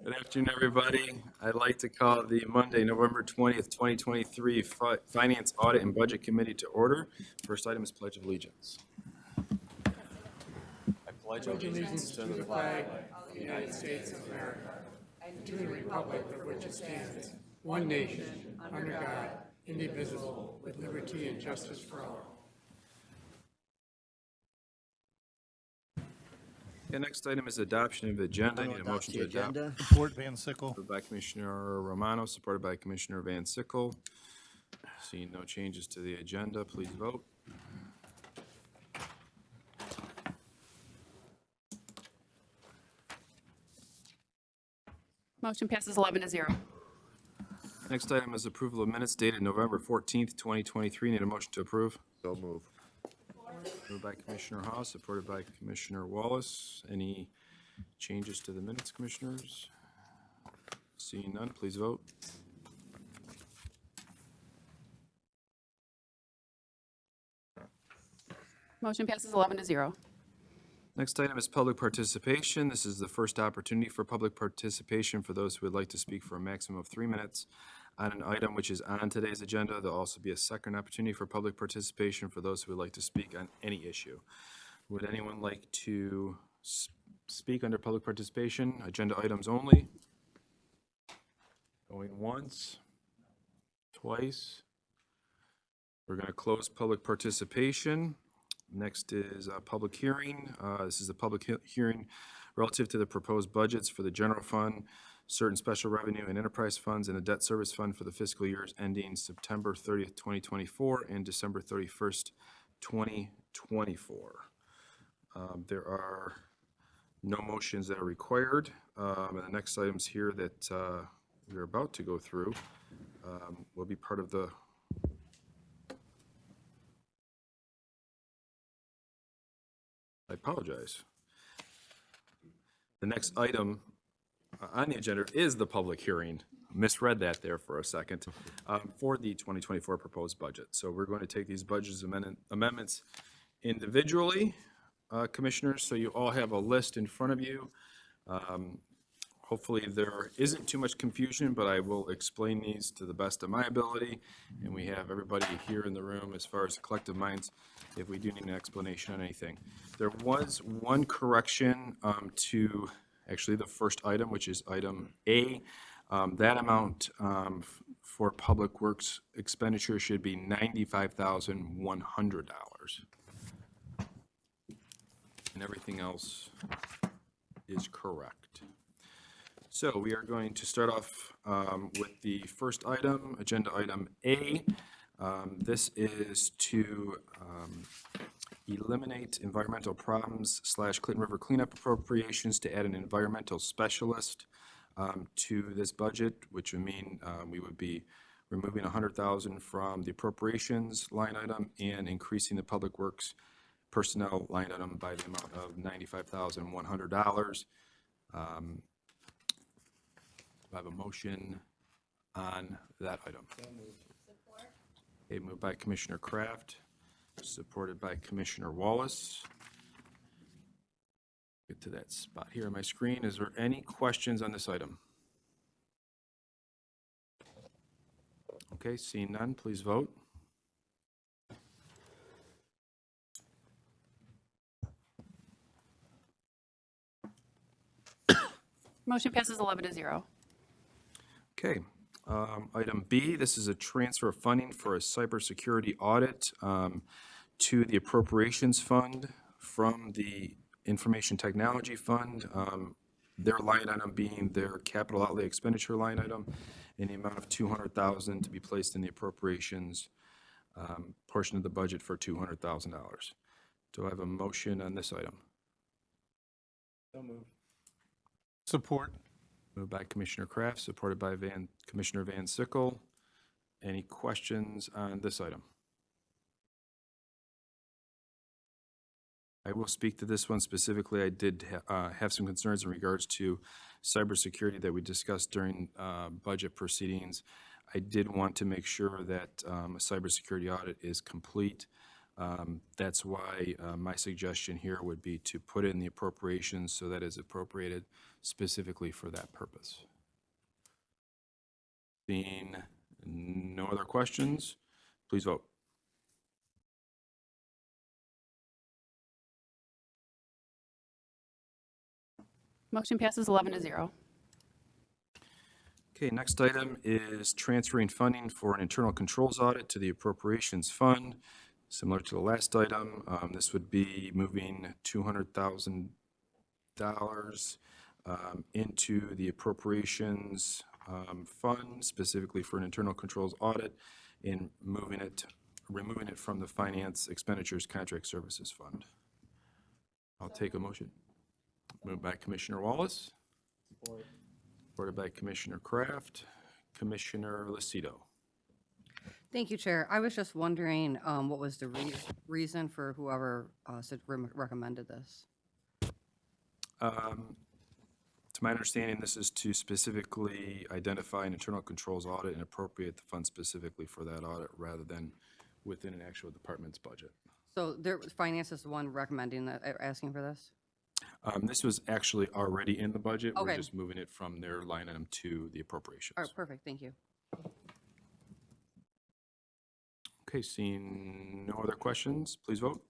Good afternoon, everybody. I'd like to call the Monday, November 20th, 2023 Finance, Audit, and Budget Committee to order. First item is Pledge of Allegiance. I pledge allegiance to the flag of the United States of America and to the republic for which it stands, one nation, under God, indivisible, with liberty and justice for all. The next item is adoption of the agenda. I need a motion to adopt. Support Van Sickle. Moved by Commissioner Romano, supported by Commissioner Van Sickle. Seeing no changes to the agenda, please vote. Motion passes 11-0. Next item is approval of minutes dated November 14th, 2023. Need a motion to approve. So move. Moved by Commissioner Hawes, supported by Commissioner Wallace. Any changes to the minutes, commissioners? Seeing none, please vote. Motion passes 11-0. Next item is public participation. This is the first opportunity for public participation for those who would like to speak for a maximum of 3 minutes on an item which is on today's agenda. There'll also be a second opportunity for public participation for those who would like to speak on any issue. Would anyone like to speak under public participation? Agenda items only? Going once? Twice? We're going to close public participation. Next is a public hearing. This is a public hearing relative to the proposed budgets for the general fund, certain special revenue and enterprise funds, and the debt service fund for the fiscal years ending September 30th, 2024 and December 31st, 2024. There are no motions that are required. And the next items here that we're about to go through will be part of the I apologize. The next item on the agenda is the public hearing. Misread that there for a second, for the 2024 proposed budget. So we're going to take these budget amendments individually, commissioners, so you all have a list in front of you. Hopefully there isn't too much confusion, but I will explain these to the best of my ability. And we have everybody here in the room as far as collective minds if we do need an explanation on anything. There was one correction to actually the first item, which is item A. That amount for public works expenditure should be $95,100. And everything else is correct. So we are going to start off with the first item, agenda item A. This is to eliminate environmental problems / Clinton River cleanup appropriations to add an environmental specialist to this budget, which would mean we would be removing $100,000 from the appropriations line item and increasing the public works personnel line item by the amount of $95,100. I have a motion on that item. Support. Okay, moved by Commissioner Kraft, supported by Commissioner Wallace. Get to that spot here on my screen. Is there any questions on this item? Okay, seeing none, please vote. Motion passes 11-0. Okay, item B, this is a transfer of funding for a cybersecurity audit to the Appropriations Fund from the Information Technology Fund. Their line item being their capital outlay expenditure line item in the amount of $200,000 to be placed in the appropriations portion of the budget for $200,000. Do I have a motion on this item? So moved. Support. Moved by Commissioner Kraft, supported by Commissioner Van Sickle. Any questions on this item? I will speak to this one specifically. I did have some concerns in regards to cybersecurity that we discussed during budget proceedings. I did want to make sure that a cybersecurity audit is complete That's why my suggestion here would be to put in the appropriations so that is appropriated specifically for that purpose. Seeing no other questions, please vote. Motion passes 11 to 0. Okay, next item is transferring funding for an internal controls audit to the Appropriations Fund. Similar to the last item, this would be moving $200,000 into the Appropriations Fund, specifically for an internal controls audit, and removing it from the Finance Expenditures Contract Services Fund. I'll take a motion. Moved by Commissioner Wallace. Supported by Commissioner Kraft. Commissioner Lucido. Thank you, Chair. I was just wondering what was the reason for whoever recommended this? To my understanding, this is to specifically identify an internal controls audit and appropriate the fund specifically for that audit rather than within an actual department's budget. So finance is the one recommending that, asking for this? This was actually already in the budget. We're Okay. just moving it from their line item to the appropriations. All right, perfect, thank you. Okay, seeing no other questions, please vote.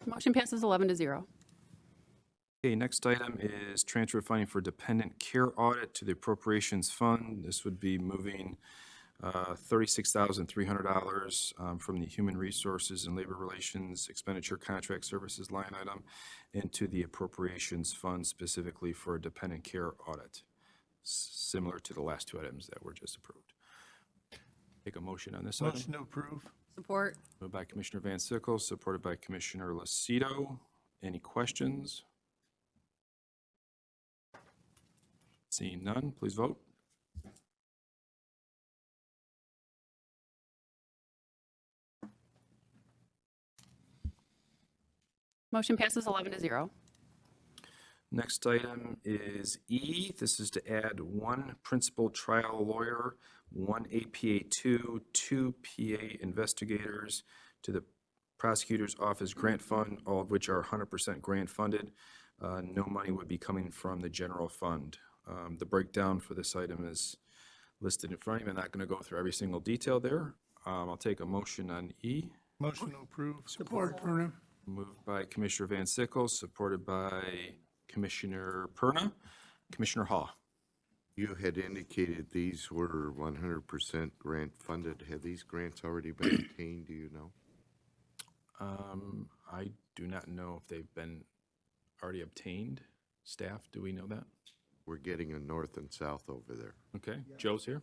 Motion passes 11 to 0. Okay, next item is transfer funding for dependent care audit to the appropriations fund. This would be moving $36,300 from the Human Resources and Labor Relations Expenditure Contract Services line item into the appropriations fund specifically for a dependent care audit, similar to the last two items that were just approved. Take a motion on this item. Motion to approve. Support? Moved by Commissioner Van Sickle, supported by Commissioner Lucido. Any questions? Seeing none, please vote. Motion passes 11 to 0. Next item is E. This is to add one principal trial lawyer, one APA2, two PA investigators to the Prosecutor's Office Grant Fund, all of which are 100% grant funded. No money would be coming from the general fund. The breakdown for this item is listed in front of you. I'm not going to go through every single detail there. I'll take a motion on E. Motion to approve. Support, Perna. Moved by Commissioner Van Sickle, supported by Commissioner Perna. Commissioner Hall. You had indicated these were 100% grant funded. Have these grants already been obtained, do you know? I do not know if they've been already obtained. Staff, do we know that? We're getting a north and south over there. Okay, Joe's here.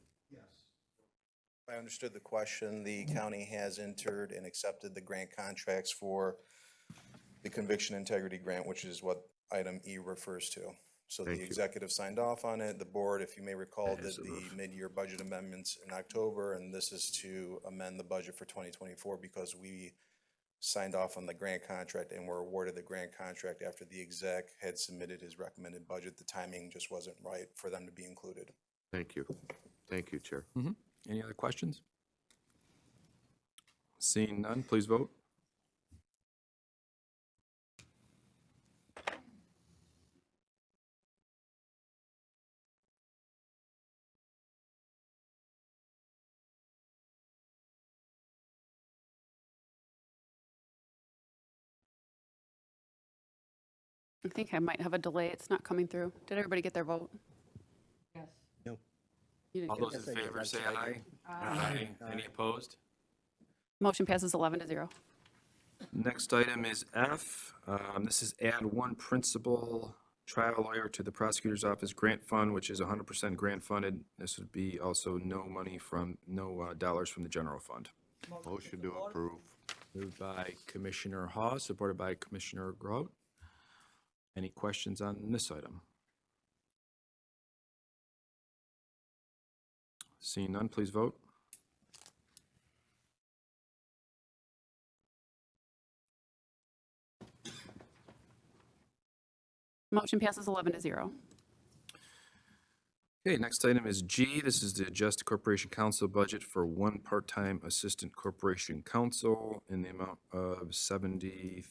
I understood the question. The county has entered and accepted the grant contracts for the conviction integrity grant, which is what item E refers to. So the Thank you. executive signed off on it. The board, if you may recall, did the mid-year budget amendments in October, and this is to amend the budget for 2024 because we signed off on the grant contract and were awarded the grant contract after the exec had submitted his recommended budget. The timing just wasn't right for them to be included. Thank you. Thank you, Chair. Any other questions? Seeing none, please vote. I think I might have a delay. It's not coming through. Did everybody get their vote? Yes. You didn't All get those it. in favor say aye. Aye. Any opposed? Motion passes 11 to 0. Next item is F. This is add one principal trial lawyer to the Prosecutor's Office Grant Fund, which is 100% grant funded. This would be also no dollars from the general fund. Motion to approve. Moved by Commissioner Hawes, supported by Commissioner Grout. Any questions on this item? Seeing none, please vote. Motion passes 11 to 0. Okay, next item is G. This is to adjust the Corporation Counsel budget for one part-time assistant corporation counsel in the amount of $70,000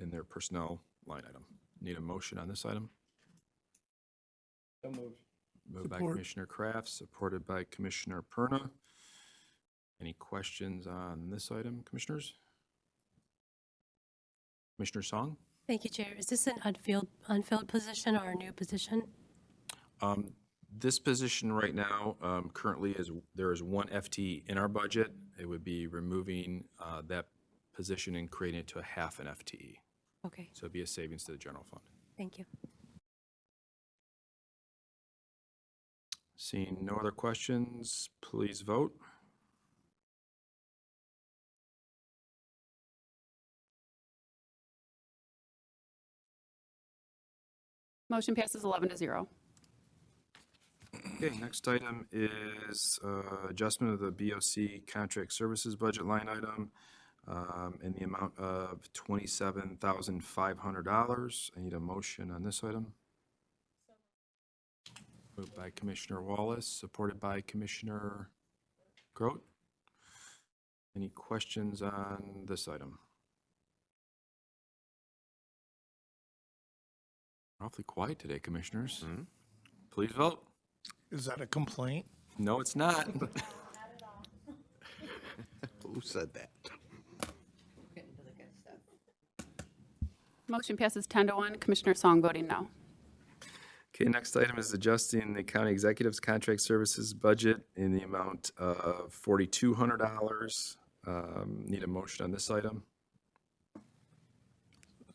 in their personnel line item. Need a motion on this item? So moved. Moved by Support. Commissioner Kraft, supported by Commissioner Perna. Any questions on this item, Commissioners? Commissioner Song? Thank you, Chair. Is this an unfilled position or a new position? This position right now, currently there is one FTE in our budget. It would be removing that position and creating it to a half an FTE. Okay, So it'd be a savings to the general fund. thank you. Seeing no other questions, please vote. Motion passes 11-0. Okay, next item is adjustment of the BOC contract services budget line item in the amount of $27,500. I need a motion on this item. Moved by Commissioner Wallace, supported by Commissioner Grote. Any questions on this item? Awfully quiet today, Commissioners. Please vote. Is that a complaint? No, it's not. Who said that? Motion passes 10-1. Commissioner Song voting no. Okay, next item is adjusting the county executive's contract services budget in the amount of $4,200. Need a motion on this item.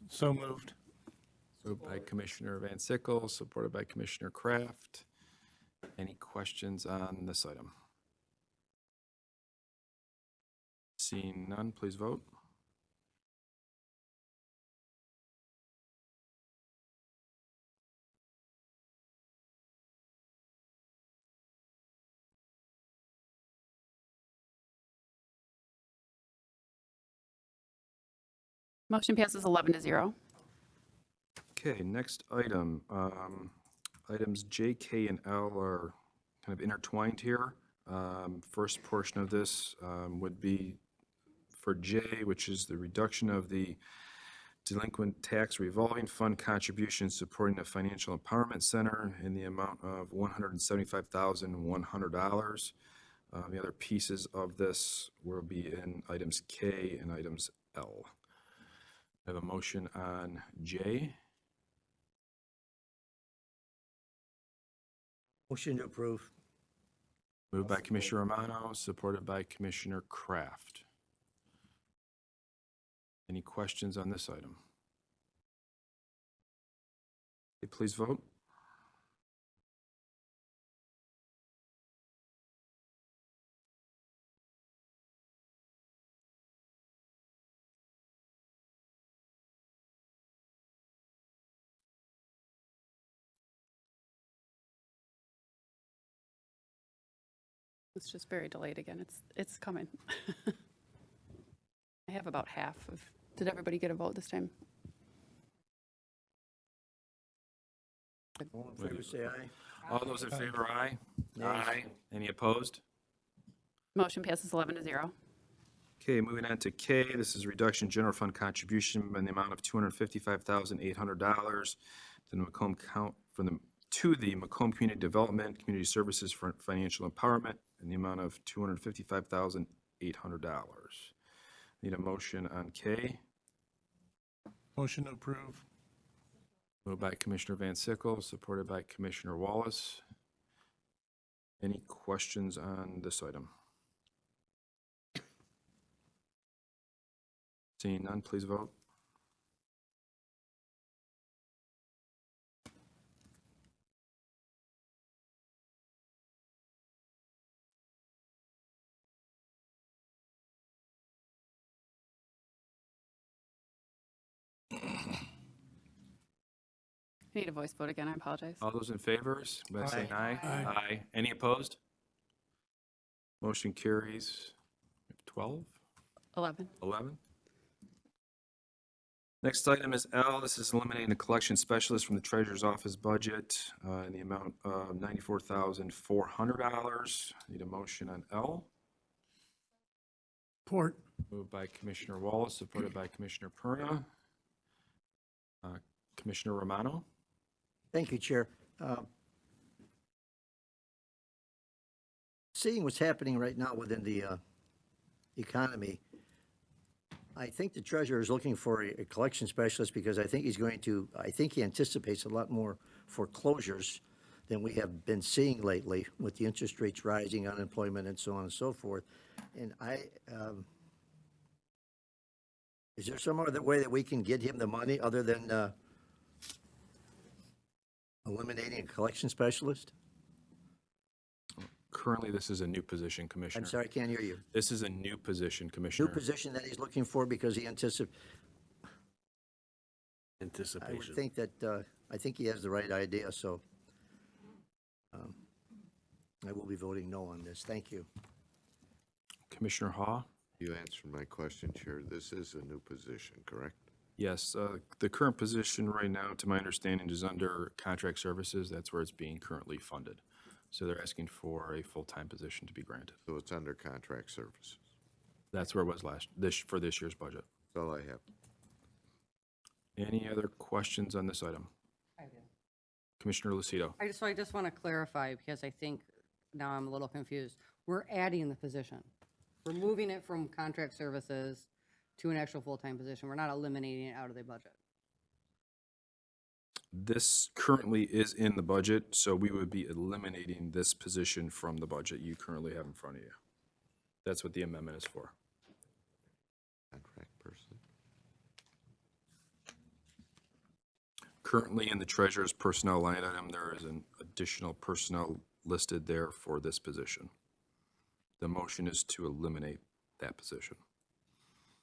So moved. Moved by Commissioner Van Sickle, supported by Commissioner Kraft. Any questions on this item? Seeing none, please vote. Motion passes 11-0. Okay, next item. Items J, K, and L are kind of intertwined here. First portion of this would be for J, which is the reduction of the delinquent tax revolving fund contribution supporting the Financial Empowerment Center in the amount of $175,100. The other pieces of this will be in items K and items L. I have a motion on J. Motion to approve. Moved by Commissioner Romano, supported by Commissioner Kraft. Any questions on this item? Okay, please vote. It's just very delayed again. It's coming. I have about half of, did everybody get a vote this time? All in favor, say aye. All those in favor, aye? Aye. Any opposed? Motion passes 11-0. Okay, moving on to K, this is reduction general fund contribution in the amount of $255,800 to the Macomb to the Macomb Community Development, Community Services for Financial Empowerment in the amount of $255,800. Need a motion on K. Motion to approve. Moved by Commissioner Van Sickle, supported by Commissioner Wallace. Any questions on this item? Seeing none, please vote. I need a voice vote again. I apologize. All those in favor, by saying aye. Aye. Any opposed? Motion carries. 12, 11. 11? Next item is L. This is eliminating the collection specialist from the treasurer's office budget in the amount of $94,400. Need a motion on L. Support. Moved by Commissioner Wallace, supported by Commissioner Perna. Commissioner Romano? Thank you, Chair. Seeing what's happening right now within the economy, I think the treasurer is looking for a collection specialist because I think he anticipates a lot more foreclosures than we have been seeing lately with the interest rates rising, unemployment, and so on and so forth. And is there some other way that we can get him the money other than eliminating a collection specialist? Currently, this is a new position, Commissioner. I'm sorry, I can't hear you. This is a new position, New Commissioner. position that he's looking for because he anticipates. I would Anticipation. think that, I think he has the right idea, so I will be voting no on this. Thank you. Commissioner Haw? You answered my question, Chair. This is a new position, correct? Yes, the current position right now, to my understanding, is under contract services. That's where it's being currently funded. So they're asking for a full-time position to be granted. So it's under contract services. That's where it was for this year's budget. That's all I have. Any other questions on this item? I do. Commissioner Lucido? I just want to clarify, because I think now I'm a little confused. We're adding the position. We're moving it from contract services to an actual full-time position. We're not eliminating it out of the budget. This currently is in the budget, so we would be eliminating this position from the budget you currently have in front of you. That's what the amendment is for. Contract person. Currently in the treasurer's personnel line item, there is an additional personnel listed there for this position. The motion is to eliminate that position.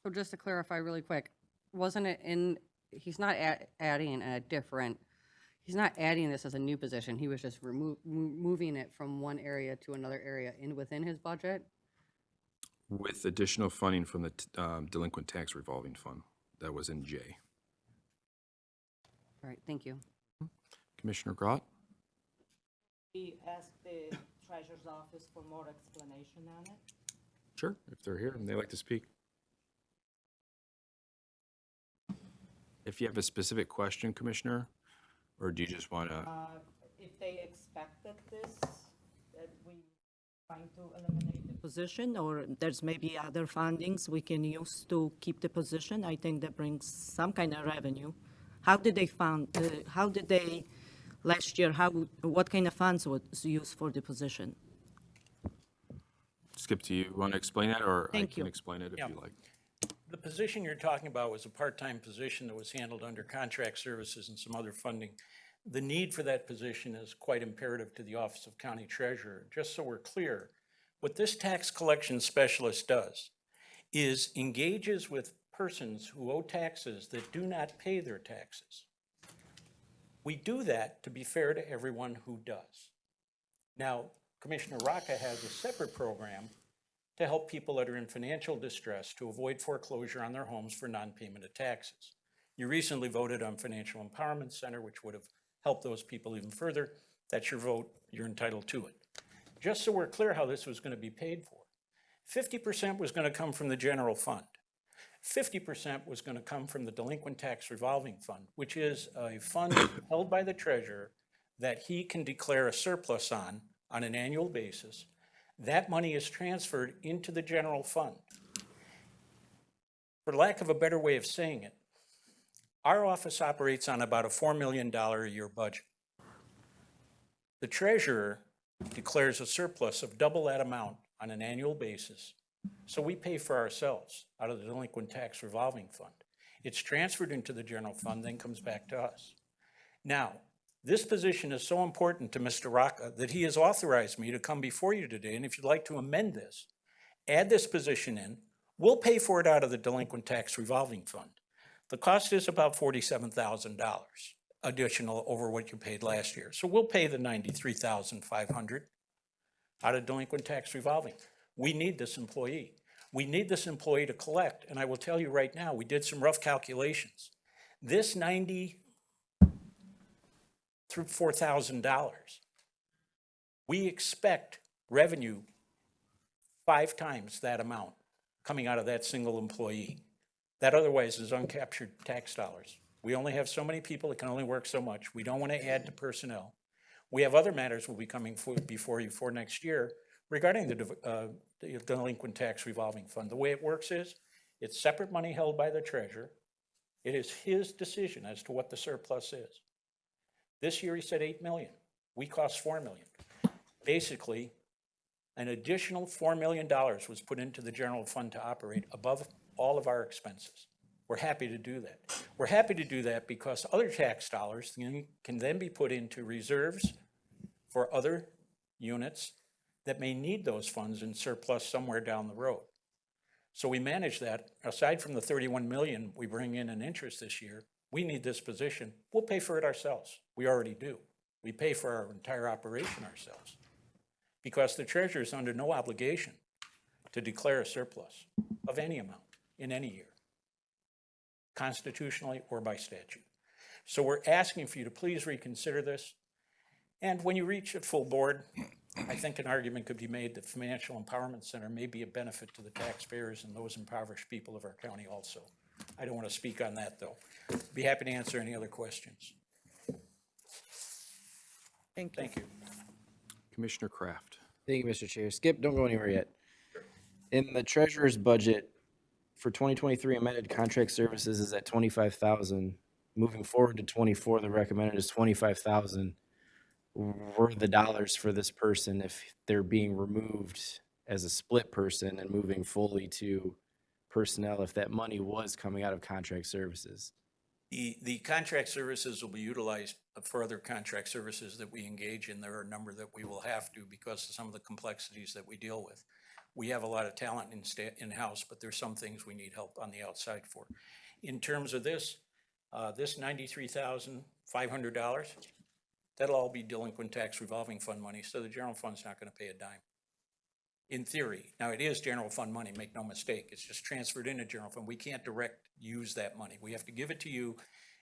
So just to clarify really quick, wasn't it in, he's not adding he's not adding this as a new position. He was just moving it from one area to another area within his budget? With additional funding from the delinquent tax revolving fund. That was in J. All right, thank you. Commissioner Grott? We ask the treasurer's office for more explanation on it. Sure, if they're here and they like to speak. If you have a specific question, Commissioner, or do you just want to? If they expected this, that we trying to eliminate the position, or there's maybe other fundings we can use to keep the position, I think that brings some kind of revenue. How did they, last year, what kind of funds was used for the position? Skip to you. Want to explain that, or I Thank can you. explain it if you like? The position you're talking about was a part-time position that was handled under contract services and some other funding. The need for that position is quite imperative to the Office of County Treasurer. Just so we're clear, what this tax collection specialist does is engages with persons who owe taxes that do not pay their taxes. We do that to be fair to everyone who does. Now, Commissioner Rocca has a separate program to help people that are in financial distress to avoid foreclosure on their homes for non-payment of taxes. You recently voted on Financial Empowerment Center, which would have helped those people even further. That's your vote. You're entitled to it. Just so we're clear how this was going to be paid for, 50% was going to come from the general fund. 50% was going to come from the delinquent tax revolving fund, which is a fund held by the treasurer that he can declare a surplus on an annual basis. That money is transferred into the general fund. For lack of a better way of saying it, our office operates on about a $4 million a year budget. The treasurer declares a surplus of double that amount on an annual basis. So we pay for ourselves out of the delinquent tax revolving fund. It's transferred into the general fund, then comes back to us. Now, this position is so important to Mr. Rocca that he has authorized me to come before you today, and if you'd like to amend this, add this position in, we'll pay for it out of the delinquent tax revolving fund. The cost is about $47,000 additional over what you paid last year. So we'll pay the $93,500 out of delinquent tax revolving. We need this employee. We need this employee to collect, and I will tell you right now, we did some rough calculations. This $94,000, we expect revenue 5 times that amount coming out of that single employee. That otherwise is uncaptured tax dollars. We only have so many people that can only work so much. We don't want to add to personnel. We have other matters will be coming before you for next year regarding the delinquent tax revolving fund. The way it works is, it's separate money held by the treasurer. It is his decision as to what the surplus is. This year he said 8 million. We cost 4 million. Basically, an additional $4 million was put into the general fund to operate above all of our expenses. We're happy to do that. We're happy to do that because other tax dollars can then be put into reserves for other units that may need those funds in surplus somewhere down the road. So we manage that. Aside from the 31 million we bring in interest this year, we need this position. We'll pay for it ourselves. We already do. We pay for our entire operation ourselves because the treasurer is under no obligation to declare a surplus of any amount in any year, constitutionally or by statute. So we're asking for you to please reconsider this. And when you reach a full board, I think an argument could be made that Financial Empowerment Center may be a benefit to the taxpayers and those impoverished people of our county also. I don't want to speak on that, though. Be happy to answer any other questions. Thank you. Commissioner Kraft. Thank you, Mr. Chair. Skip, don't go anywhere yet. In the treasurer's budget for 2023, amended contract services is at 25,000. Moving forward to 24, the recommended is 25,000. Were the dollars for this person if they're being removed as a split person and moving fully to personnel if that money was coming out of contract services? The contract services will be utilized for other contract services that we engage in. There are a number that we will have to because of some of the complexities that we deal with. We have a lot of talent in-house, but there's some things we need help on the outside for. In terms of this $93,500, that'll all be delinquent tax revolving fund money, so the general fund's not going to pay a dime. In theory. Now, it is general fund money, make no mistake. It's just transferred into general fund. We can't direct use that money. We have to give it to you.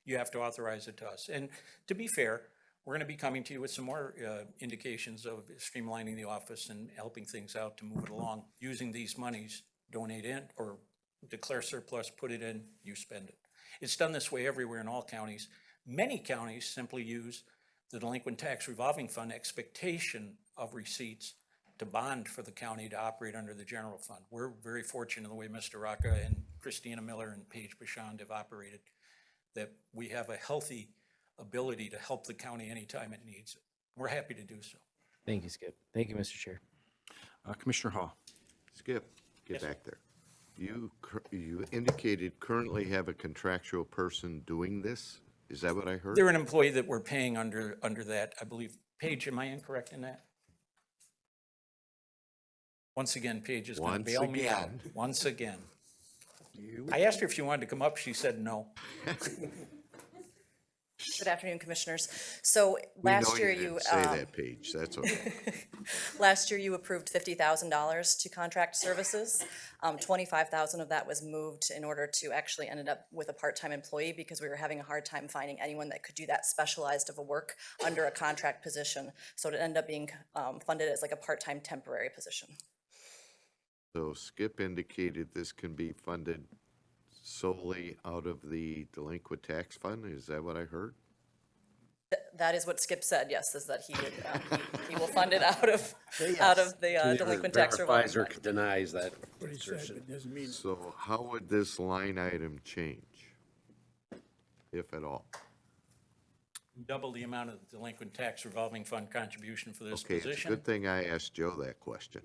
You have to authorize it to us. And to be fair, we're going to be coming to you with some more indications of streamlining the office and helping things out to move it along, using these monies, donate in or declare surplus, put it in, you spend it. It's done this way everywhere in all counties. Many counties simply use the delinquent tax revolving fund expectation of receipts to bond for the county to operate under the general fund. We're very fortunate in the way Mr. Rocca and Christina Miller and Paige Bashand have operated, that we have a healthy ability to help the county anytime it needs it. We're happy to do so. Thank you, Skip. Thank you, Mr. Chair. Commissioner Hall. Skip, get Yes, sir. back there. You indicated currently have a contractual person doing this? Is that what I heard? They're an employee that we're paying under that, I believe. Paige, am I incorrect in that? Once again, Paige is going to bail me out. Once again. I asked her if she wanted to come up. She said no. Good afternoon, Commissioners. So We know last year you you, didn't say that, Paige. That's okay. last year you approved $50,000 to contract services. 25,000 of that was moved in order to actually ended up with a part-time employee because we were having a hard time finding anyone that could do that specialized of a work under a contract position. So it ended up being funded as like a part-time temporary position. So Skip indicated this can be funded solely out of the delinquent tax fund? Is that what I heard? That is what Skip said, yes, is that he would, he will fund it out of the delinquent tax revolving Verifies or fund. denies that. So how would this line item change, if at all? Double the amount of the delinquent tax revolving fund contribution for this Okay, it's a position. good thing I asked Joe that question.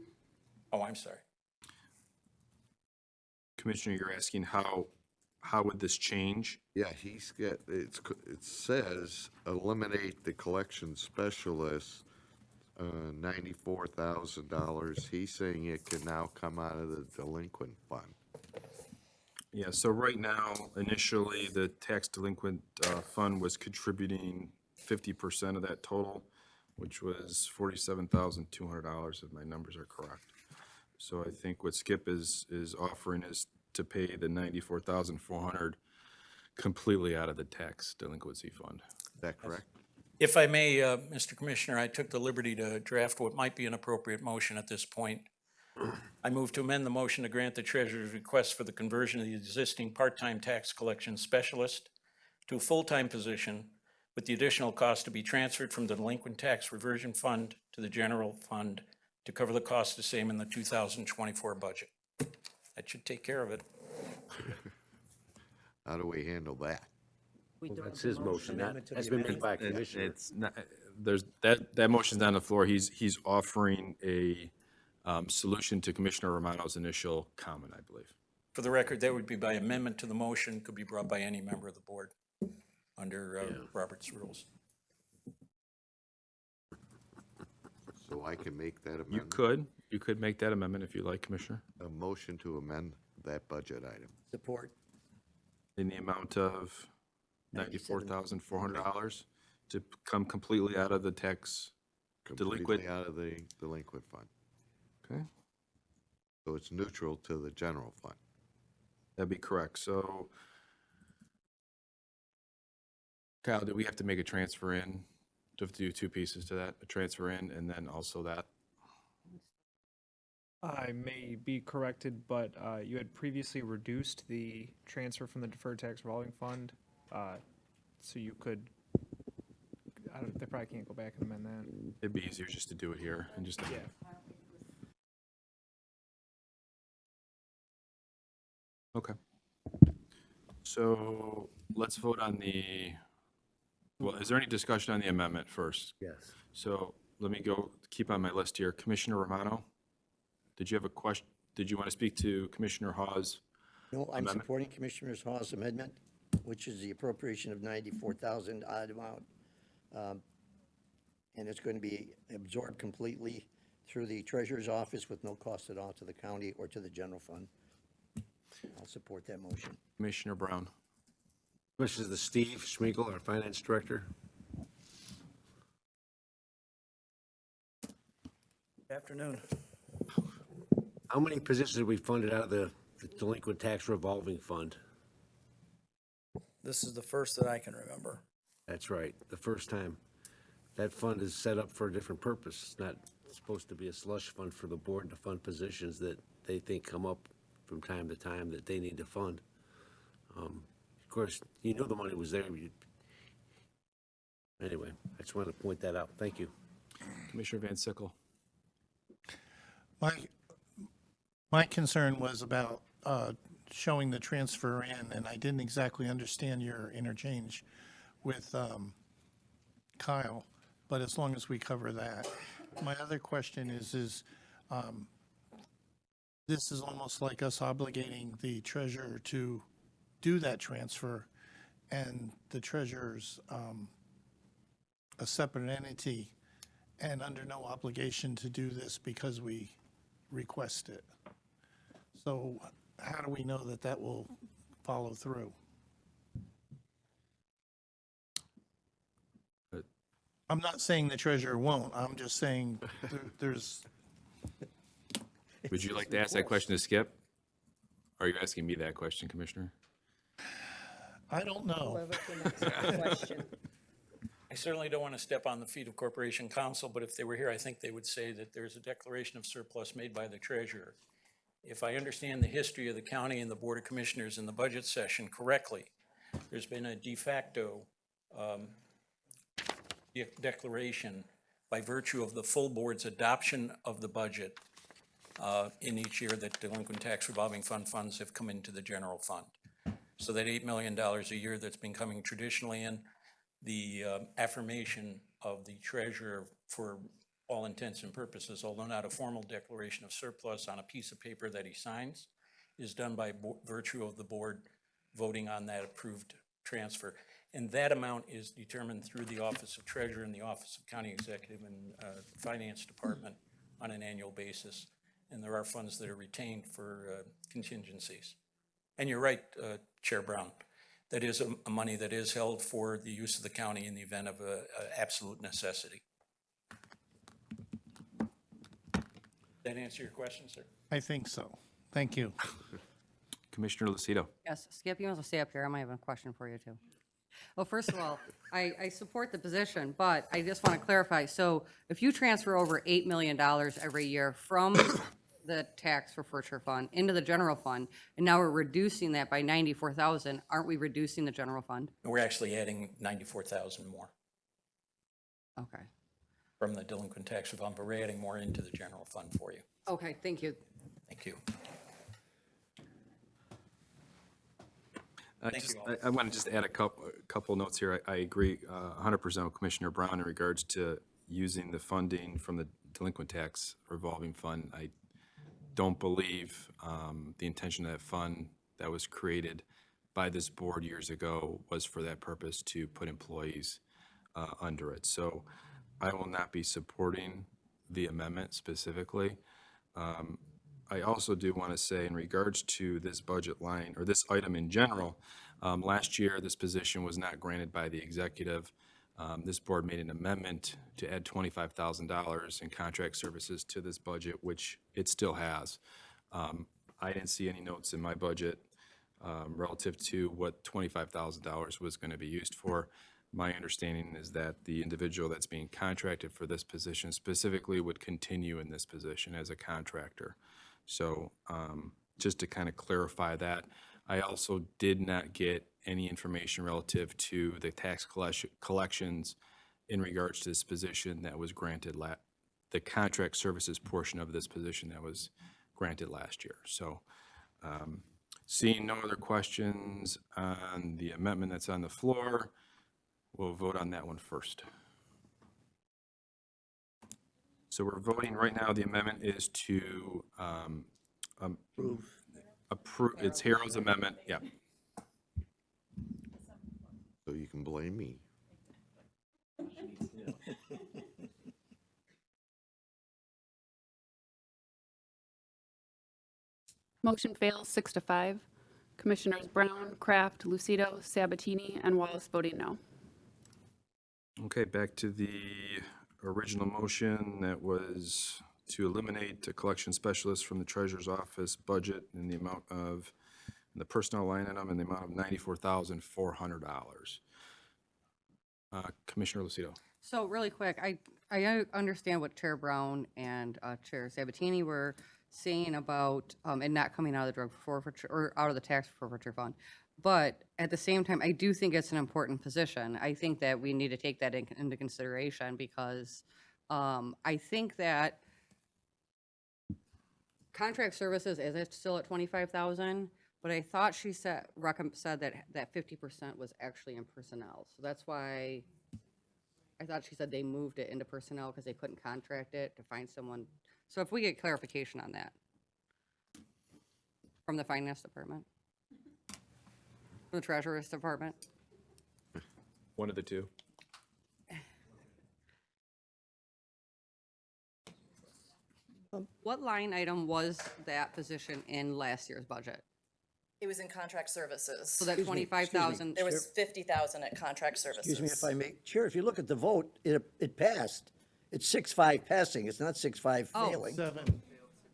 Oh, I'm sorry. Commissioner, you're asking how would this change? Yeah, he's got, it says eliminate the collection specialist, $94,000. He's saying it can now come out of the delinquent fund. Yeah, so right now, initially, the tax delinquent fund was contributing 50% of that total, which was $47,200, if my numbers are correct. So I think what Skip is offering is to pay the $94,400 completely out of the tax delinquency fund. Is that correct? If I may, Mr. Commissioner, I took the liberty to draft what might be an appropriate motion at this point. I move to amend the motion to grant the treasurer's request for the conversion of the existing part-time tax collection specialist to a full-time position with the additional cost to be transferred from the delinquent tax reversion fund to the general fund to cover the cost the same in the 2024 budget. That should take care of it. How do we handle that? That's his motion. That's been made by a commissioner. It's not, there's, that motion's on the floor. He's offering a solution to Commissioner Romano's initial comment, I believe. For the record, that would be by amendment to the motion, could be brought by any member of the board under Robert's rules. So I can make that You amendment? could make that amendment if you like, Commissioner, A motion to amend that budget item. Support. in the amount of $94,400 to come completely out of the tax delinquent. Completely out of the delinquent fund. Okay, So it's neutral to the general fund. that'd be correct. So Kyle, do we have to make a transfer in? Do we have to do two pieces to that? A transfer in and then also that? I may be corrected, but you had previously reduced the transfer from the deferred tax revolving fund, so you could, they probably can't go back and amend that. It'd be easier just to do it here and just. Yeah. Okay. So let's vote on the, well, is there any discussion on the amendment first? Yes. So let me go, keep on my list here. Commissioner Romano, did you have a question? Did you want to speak to Commissioner Hawes? No, I'm Amendment? supporting Commissioner Hawes' amendment, which is the appropriation of 94,000 odd amount. And it's going to be absorbed completely through the treasurer's office with no cost at all to the county or to the general fund. I'll support that motion. Commissioner Brown. This is the Steve Schmiegel, our finance director. Afternoon. How many positions have we funded out of the delinquent tax revolving fund? This is the first that I can remember. That's right, the first time. That fund is set up for a different purpose. It's not supposed to be a slush fund for the board to fund positions that they think come up from time to time that they need to fund. Of course, you knew the money was there. Anyway, I just wanted to point that out. Thank you. Commissioner Van Sickle. My concern was about showing the transfer in, and I didn't exactly understand your interchange with Kyle, but as long as we cover that. My other question is this is almost like us obligating the treasurer to do that transfer, and the treasurer's a separate entity and under no obligation to do this because we request it. So how do we know that that will follow through? I'm not saying the treasurer won't. I'm just saying there's. Would you like to ask that question to Skip? Or are you asking me that question, Commissioner? I don't know. I certainly don't want to step on the feet of Corporation Counsel, but if they were here, I think they would say that there's a declaration of surplus made by the treasurer. If I understand the history of the county and the Board of Commissioners in the budget session correctly, there's been a de facto declaration by virtue of the full board's adoption of the budget in each year that delinquent tax revolving fund funds have come into the general fund. So that $8 million a year that's been coming traditionally in, the affirmation of the treasurer for all intents and purposes, although not a formal declaration of surplus on a piece of paper that he signs, is done by virtue of the board voting on that approved transfer. And that amount is determined through the Office of Treasurer and the Office of County Executive and Finance Department on an annual basis. And there are funds that are retained for contingencies. And you're right, Chair Brown, that is a money that is held for the use of the county in the event of a absolute necessity. That answer your question, sir? I think so. Thank you. Commissioner Lucido. Yes, Skip, you want to stay up here? I might have a question for you too. Well, first of all, I support the position, but I just want to clarify. So if you transfer over $8 million every year from the tax forfeiture fund into the general fund, and now we're reducing that by 94,000, aren't we reducing the general fund? We're actually adding 94,000 more Okay. from the delinquent tax fund, but we're adding more into the general fund for you. Okay, thank you. Thank you. I want to just add a couple notes here. I agree 100% with Commissioner Brown in regards to using the funding from the delinquent tax revolving fund. I don't believe the intention of that fund that was created by this board years ago was for that purpose, to put employees under it. So I will not be supporting the amendment specifically. I also do want to say, in regards to this budget line, or this item in general, last year this position was not granted by the executive. This board made an amendment to add $25,000 in contract services to this budget, which it still has. I didn't see any notes in my budget relative to what $25,000 was going to be used for. My understanding is that the individual that's being contracted for this position specifically would continue in this position as a contractor. So just to kind of clarify that, I also did not get any information relative to the tax collections in regards to this position that was granted, the contract services portion of this position that was granted last year. So seeing no other questions on the amendment that's on the floor, we'll vote on that one first. So we're voting right now. The amendment is to approve. It's Harold's amendment. Yeah. So you can blame me. Motion fails 6-5. Commissioners Brown, Kraft, Lucido, Sabatini, and Wallace voting no. Okay, back to the original motion that was to eliminate a collection specialist from the treasurer's office budget in the amount of, in the personnel line item, in the amount of $94,400. Commissioner Lucido. So really quick, I understand what Chair Brown and Chair Sabatini were saying about it not coming out of the drug forfeiture or out of the tax forfeiture fund. But at the same time, I do think it's an important position. I think that we need to take that into consideration, because I think that contract services, is it still at 25,000? But I thought she said that 50% was actually in personnel. So that's why I thought she said they moved it into personnel because they couldn't contract it to find someone. So if we get clarification on that from the finance department, from the treasurer's department. One of the two. What line item was that position in last year's budget? It was in contract services. So that 25,000. There was 50,000 at contract services. Excuse me if I may. Chair, if you look at the vote, it passed. It's 6-5 passing. It's not 6-5 failing. 7.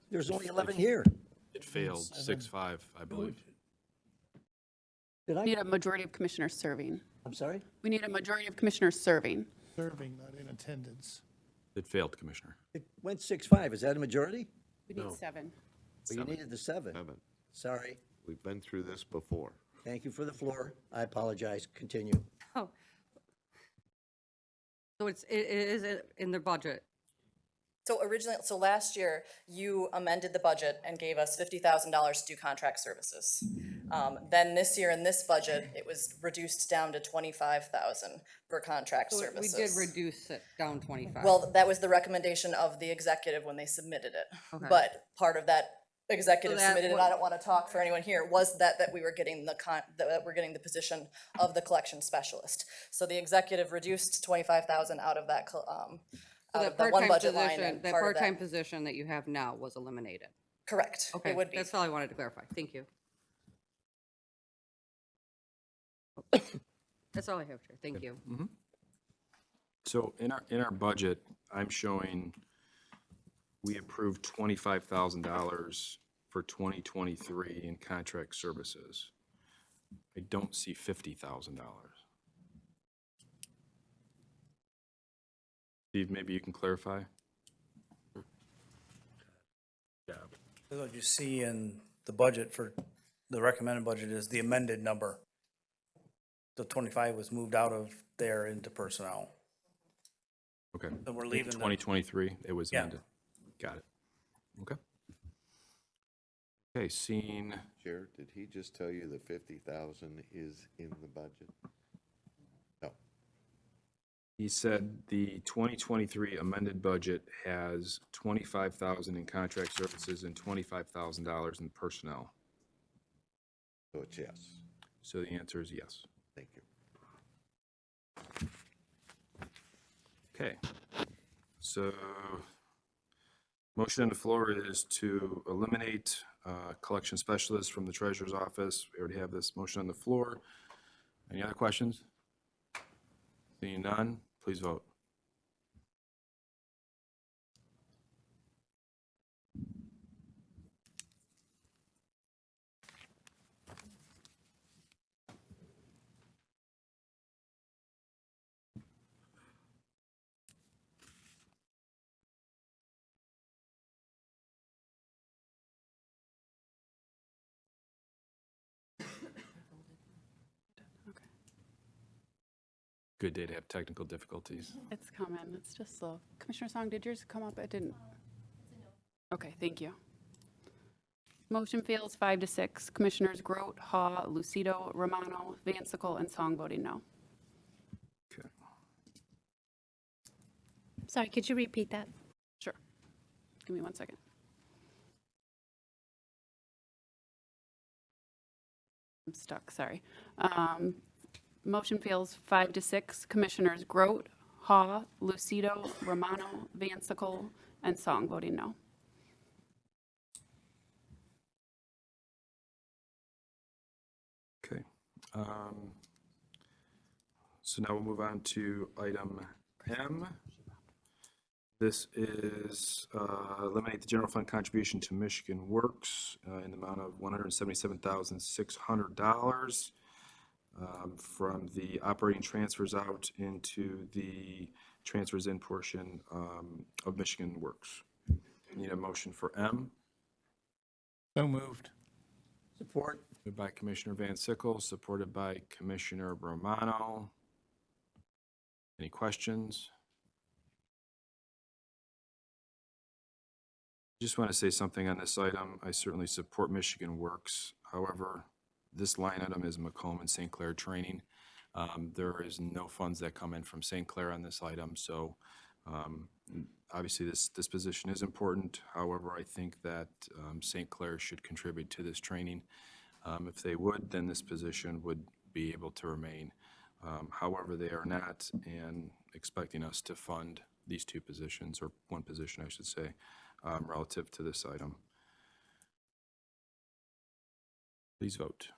There's only 11 here. It failed 6-5, I believe. Did We I? need a majority of commissioners serving. I'm sorry? We need a majority of commissioners serving. Serving, not in attendance. It failed, Commissioner. It went 6-5. Is that a majority? We need No. 7. Well, you needed the 7. 7. Sorry. We've been through this before. Thank you for the floor. I apologize. Continue. Oh. So it is in the budget. So originally, so last year, you amended the budget and gave us $50,000 to do contract services. Then this year in this budget, it was reduced down to 25,000 for contract So services. we did reduce it down 25. Well, that was the recommendation of the executive when they submitted it. Okay. But part of that executive So that submitted, and wa- I don't want to talk for anyone here, was that we were getting that we're getting the position of the collection specialist. So the executive reduced 25,000 out of that, So out that of that one part-time budget line. position, And that part of part-time position that you have now was eliminated. Correct. Okay, It would be. that's all I wanted to clarify. Thank you. That's all I have, Chair. Thank you. So in our budget, I'm showing we approved $25,000 for 2023 in contract services. I don't see $50,000. Steve, maybe you can clarify? What you see in the budget for, the recommended budget is the amended number. The 25 was moved out of there into personnel. Okay. So we're In leaving the- 2023, it was Yeah. amended. Got it. Okay. Okay, seeing, Chair, did he just tell you the 50,000 is in the budget? No. he said the 2023 amended budget has $25,000 in contract services and $25,000 in personnel. So it's yes. So the answer is yes. Thank you. Okay. So motion on the floor is to eliminate collection specialists from the treasurer's office. We already have this motion on the floor. Any other questions? Seeing none, please vote. Good day to have technical difficulties. It's coming, it's just slow. Commissioner Song, did yours come up? It didn't. Okay, thank you. Motion fails 5-6. Commissioners Grote, Haw, Lucido, Romano, Van Sickle, and Song voting no. Okay. Sorry, could you repeat that? Sure. Give me 1 second. I'm stuck, sorry. Motion fails 5-6. Commissioners Grote, Haw, Lucido, Romano, Van Sickle, and Song voting no. Okay. So now we'll move on to item M. This is eliminate the general fund contribution to Michigan Works in the amount of $177,600 from the operating transfers out into the transfers in portion of Michigan Works. Need a motion for M. So moved. Support. Moved by Commissioner Van Sickle, supported by Commissioner Romano. Any questions? Just want to say something on this item. I certainly support Michigan Works. However, this line item is Macomb and St. Clair training. There is no funds that come in from St. Clair on this item, so obviously this position is important. However, I think that St. Clair should contribute to this training. If they would, then this position would be able to remain. However, they are not, and expecting us to fund these two positions, or one position, I should say, relative to this item. Please vote.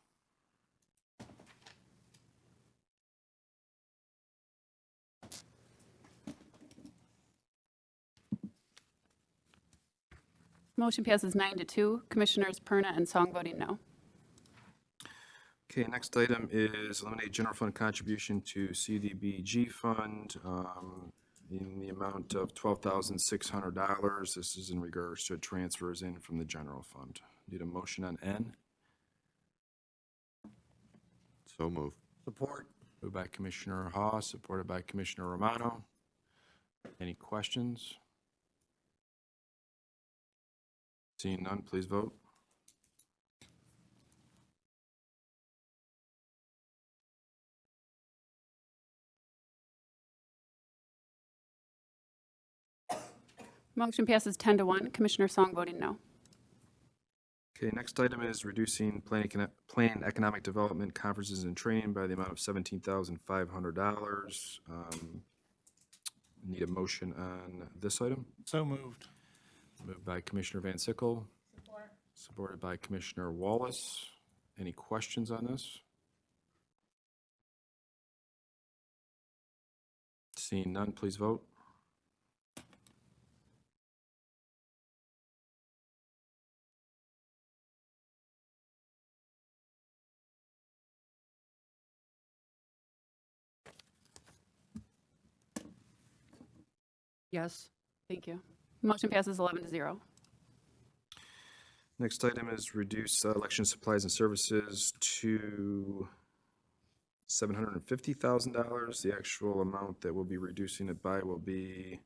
Motion passes 9-2. Commissioners Perna and Song voting no. Okay, next item is eliminate general fund contribution to CDBG fund in the amount of $12,600. This is in regards to transfers in from the general fund. Need a motion on N. So moved. Support. Moved by Commissioner Haw, supported by Commissioner Romano. Any questions? Seeing none, please vote. Motion passes 10-1. Commissioner Song voting no. Okay, next item is reducing plan economic development conferences and training by the amount of $17,500. Need a motion on this item. So moved. Moved by Commissioner Van Sickle. Support. Supported by Commissioner Wallace. Any questions on this? Seeing none, please vote. Yes. Thank you. Motion passes 11-0. Next item is reduce election supplies and services to $750,000. The actual amount that we'll be reducing it by will be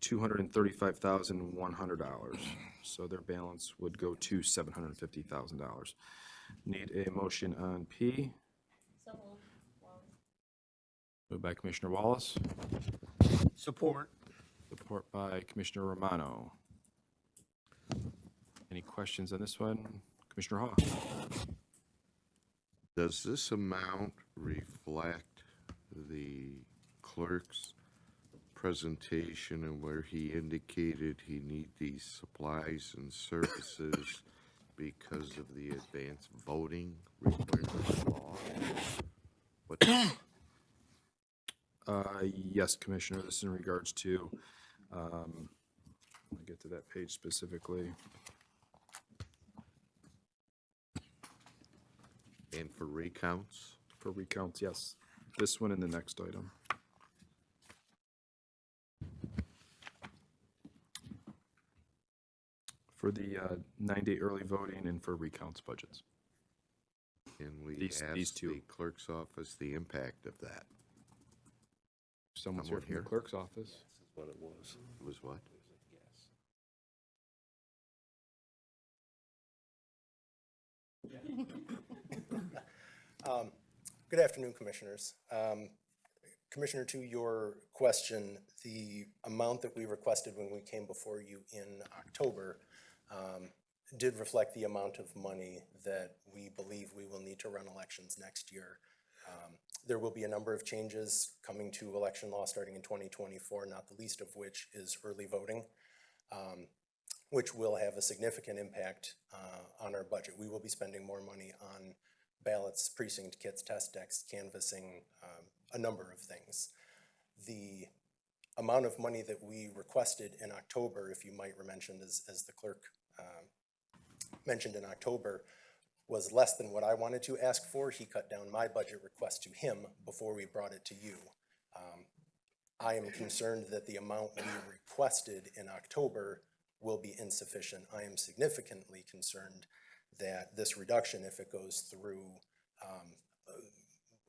$235,100. So their balance would go to $750,000. Need a motion on P. Moved by Commissioner Wallace, Support. support by Commissioner Romano. Any questions on this one? Commissioner Hawes? Does this amount reflect the clerk's presentation and where he indicated he need these supplies and services because of the advanced voting requirement law? What, Yes, Commissioner, this is in regards to, let me get to that page specifically. and for recounts? For recounts, yes. This one and the next item. For the 9-day early voting and for recounts budgets. Can we These ask two. the clerk's office the impact of that? Someone's here Someone from the here? clerk's office. This is what it was. It was what? Good afternoon, Commissioners. Commissioner, to your question, the amount that we requested when we came before you in October did reflect the amount of money that we believe we will need to run elections next year. There will be a number of changes coming to election law starting in 2024, not the least of which is early voting, which will have a significant impact on our budget. We will be spending more money on ballots, precinct kits, test decks, canvassing, a number of things. The amount of money that we requested in October, if you might mention, as the clerk mentioned in October, was less than what I wanted to ask for. He cut down my budget request to him before we brought it to you. I am concerned that the amount we requested in October will be insufficient. I am significantly concerned that this reduction, if it goes through,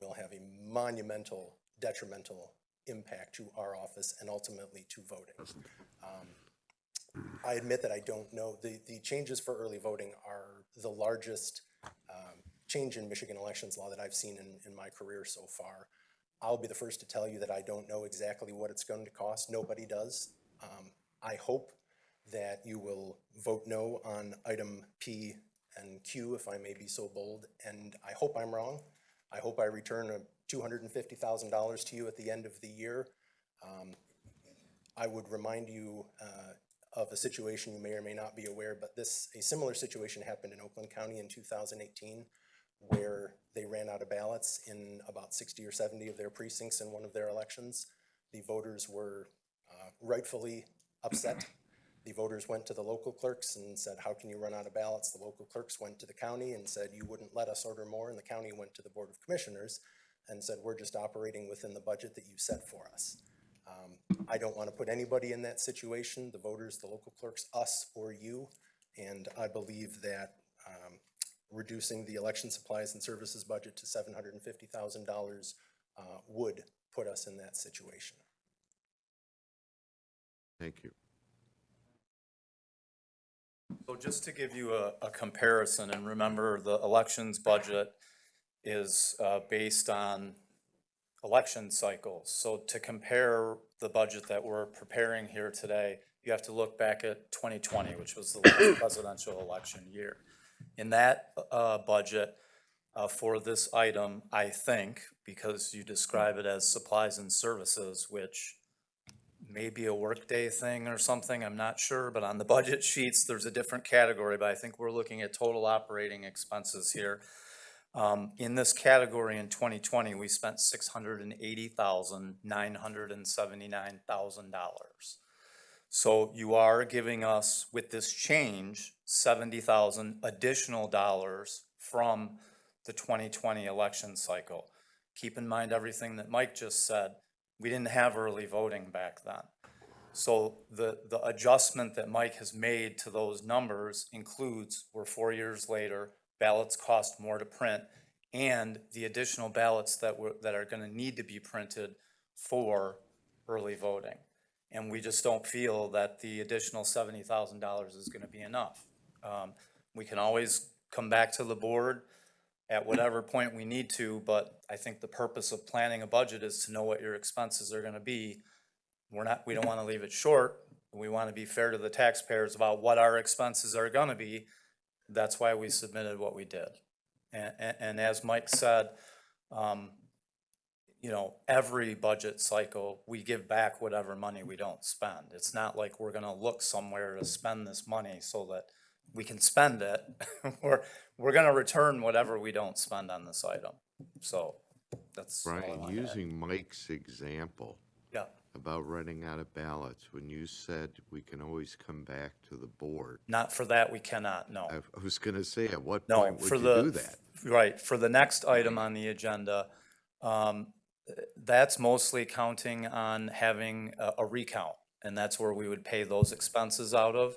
will have a monumental, detrimental impact to our office and ultimately to voting. I admit that I don't know. The changes for early voting are the largest change in Michigan elections law that I've seen in my career so far. I'll be the first to tell you that I don't know exactly what it's going to cost. Nobody does. I hope that you will vote no on item P and Q, if I may be so bold, and I hope I'm wrong. I hope I return $250,000 to you at the end of the year. I would remind you of a situation you may or may not be aware, but a similar situation happened in Oakland County in 2018, where they ran out of ballots in about 60 or 70 of their precincts in one of their elections. The voters were rightfully upset. The voters went to the local clerks and said, how can you run out of ballots? The local clerks went to the county and said, you wouldn't let us order more. And the county went to the Board of Commissioners and said, we're just operating within the budget that you set for us. I don't want to put anybody in that situation, the voters, the local clerks, us, or you. And I believe that reducing the election supplies and services budget to $750,000 would put us in that situation. Thank you. So just to give you a comparison, and remember the elections budget is based on election cycles. So to compare the budget that we're preparing here today, you have to look back at 2020, which was the last presidential election year. In that budget for this item, I think, because you describe it as supplies and services, which may be a workday thing or something, I'm not sure, but on the budget sheets, there's a different category, but I think we're looking at total operating expenses here. In this category in 2020, we spent $680,979,000. So you are giving us, with this change, $70,000 additional dollars from the 2020 election cycle. Keep in mind everything that Mike just said. We didn't have early voting back then. So the adjustment that Mike has made to those numbers includes, we're 4 years later, ballots cost more to print, and the additional ballots that are gonna need to be printed for early voting. And we just don't feel that the additional $70,000 is gonna be enough. We can always come back to the board at whatever point we need to, but I think the purpose of planning a budget is to know what your expenses are gonna be. We don't wanna leave it short. We wanna be fair to the taxpayers about what our expenses are gonna be. That's why we submitted what we did. And as Mike said, you know, every budget cycle, we give back whatever money we don't spend. It's not like we're gonna look somewhere to spend this money so that we can spend it. We're gonna return whatever we don't spend on this item. So that's all I Brian, wanted to add. using Mike's example Yeah, about running out of ballots, when you said we can always come back to the board, not for that, we cannot, no. I was gonna say, at what No, point would for you the, do that? right, for the next item on the agenda, that's mostly counting on having a recount, and that's where we would pay those expenses out of.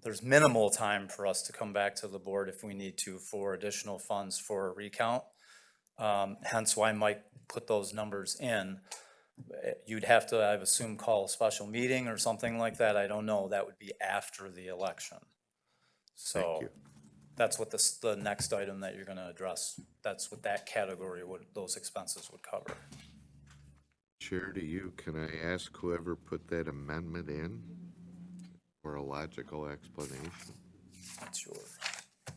There's minimal time for us to come back to the board if we need to for additional funds for a recount. Hence why Mike put those numbers in. You'd have to, I assume, call a special meeting or something like that. I don't know. That would be after the election. So you. that's what the next item that you're gonna address, that's what that category would, those expenses would cover. Chair, to you, can I ask whoever put that amendment in for a logical explanation? That's yours. I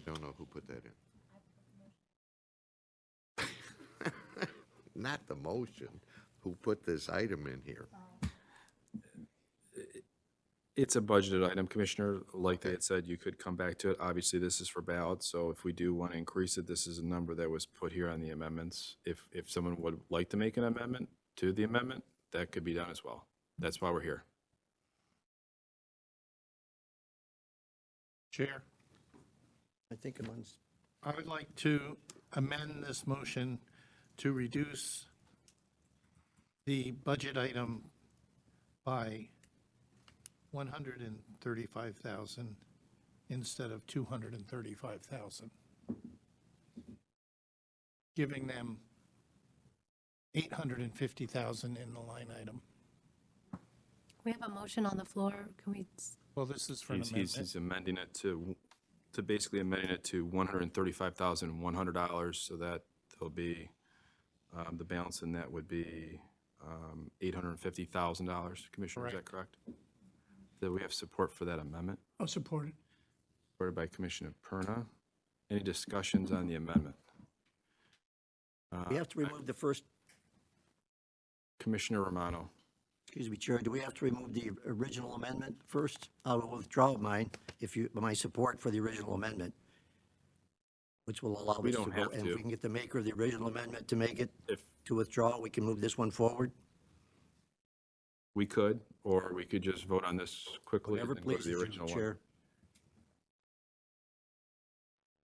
don't know who put that in. Not the motion. Who put this item in here? It's a budgeted item, Commissioner. Like they had said, you could come back to it. Obviously, this is for ballots, so if we do want to increase it, this is a number that was put here on the amendments. If someone would like to make an amendment to the amendment, that could be done as well. That's why we're here. Chair, I think I'm on, I would like to amend this motion to reduce the budget item by 135,000 instead of 235,000. Giving them 850,000 in the line item. We have a motion on the floor. Can we, Well, this is for an amendment. He's amending it to basically amending it to $135,100, so that there'll be, the balance in that would be $850,000. Commissioner, is that correct? Do we have support for that amendment? I'll support it. Supported by Commissioner Perna. Any discussions on the amendment? we have to remove the first, Commissioner Romano. excuse me, Chair, do we have to remove the original amendment first? I will withdraw mine my support for the original amendment, which will allow us to We don't go. have And to. if we can get the maker of the original amendment to make it, If to withdraw, we can move this one forward. we could, or we could just vote on this quickly and Whatever then go to pleases the you, original one. Chair.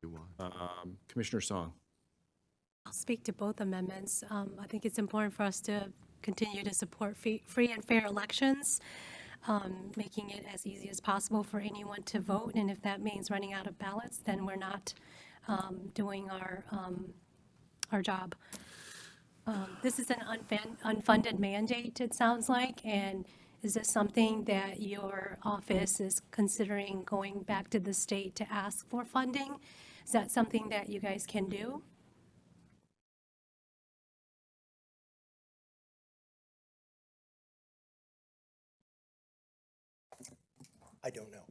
You want? Commissioner Song. I'll speak to both amendments. I think it's important for us to continue to support free and fair elections, making it as easy as possible for anyone to vote. And if that means running out of ballots, then we're not doing our job. This is an unfunded mandate, it sounds like, and is this something that your office is considering going back to the state to ask for funding? Is that something that you guys can do? I don't know.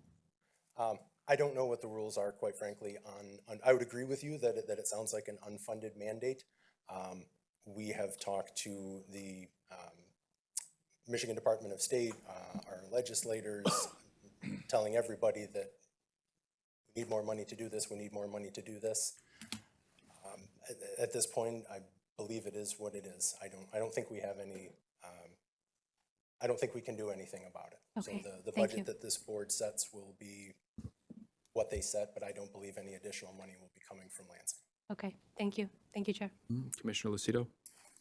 I don't know what the rules are, quite frankly, on I would agree with you that it sounds like an unfunded mandate. We have talked to the Michigan Department of State, our legislators, telling everybody that we need more money to do this, we need more money to do this. At this point, I believe it is what it is. I don't think we have any, I don't think we can do anything about it. Okay, So the thank you. budget that this board sets will be what they set, but I don't believe any additional money will be coming from Lansing. Okay, thank you. Thank you, Chair. Commissioner Lucido.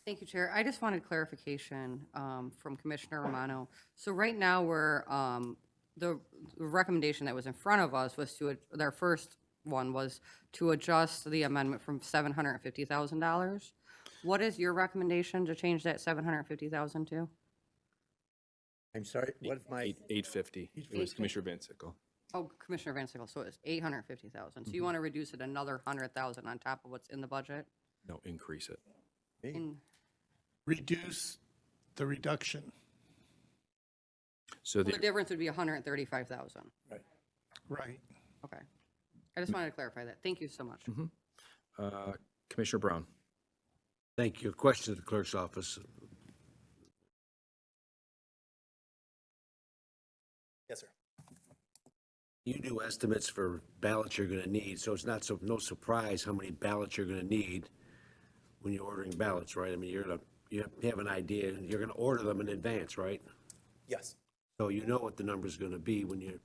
Thank you, Chair. I just wanted clarification from Commissioner Romano. So right now, the recommendation that was in front of us was their first one was to adjust the amendment from $750,000. What is your recommendation to change that 750,000 to? I'm sorry, what if my, 850. It was Commissioner Van Sickle. Oh, Commissioner Van Sickle, so it's 850,000. So you want to reduce it another 100,000 on top of what's in the budget? No, increase it. In- Reduce the reduction. So The difference would be 135,000. Right. Okay. I just wanted to clarify that. Thank you so much. Commissioner Brown. Thank you. Question to the clerk's office. Yes, sir. You do estimates for ballots you're gonna need, so it's not no surprise how many ballots you're gonna need when you're ordering ballots, right? I mean, you have an idea, you're gonna order them in advance, right? Yes. So you know what the number's gonna be when you're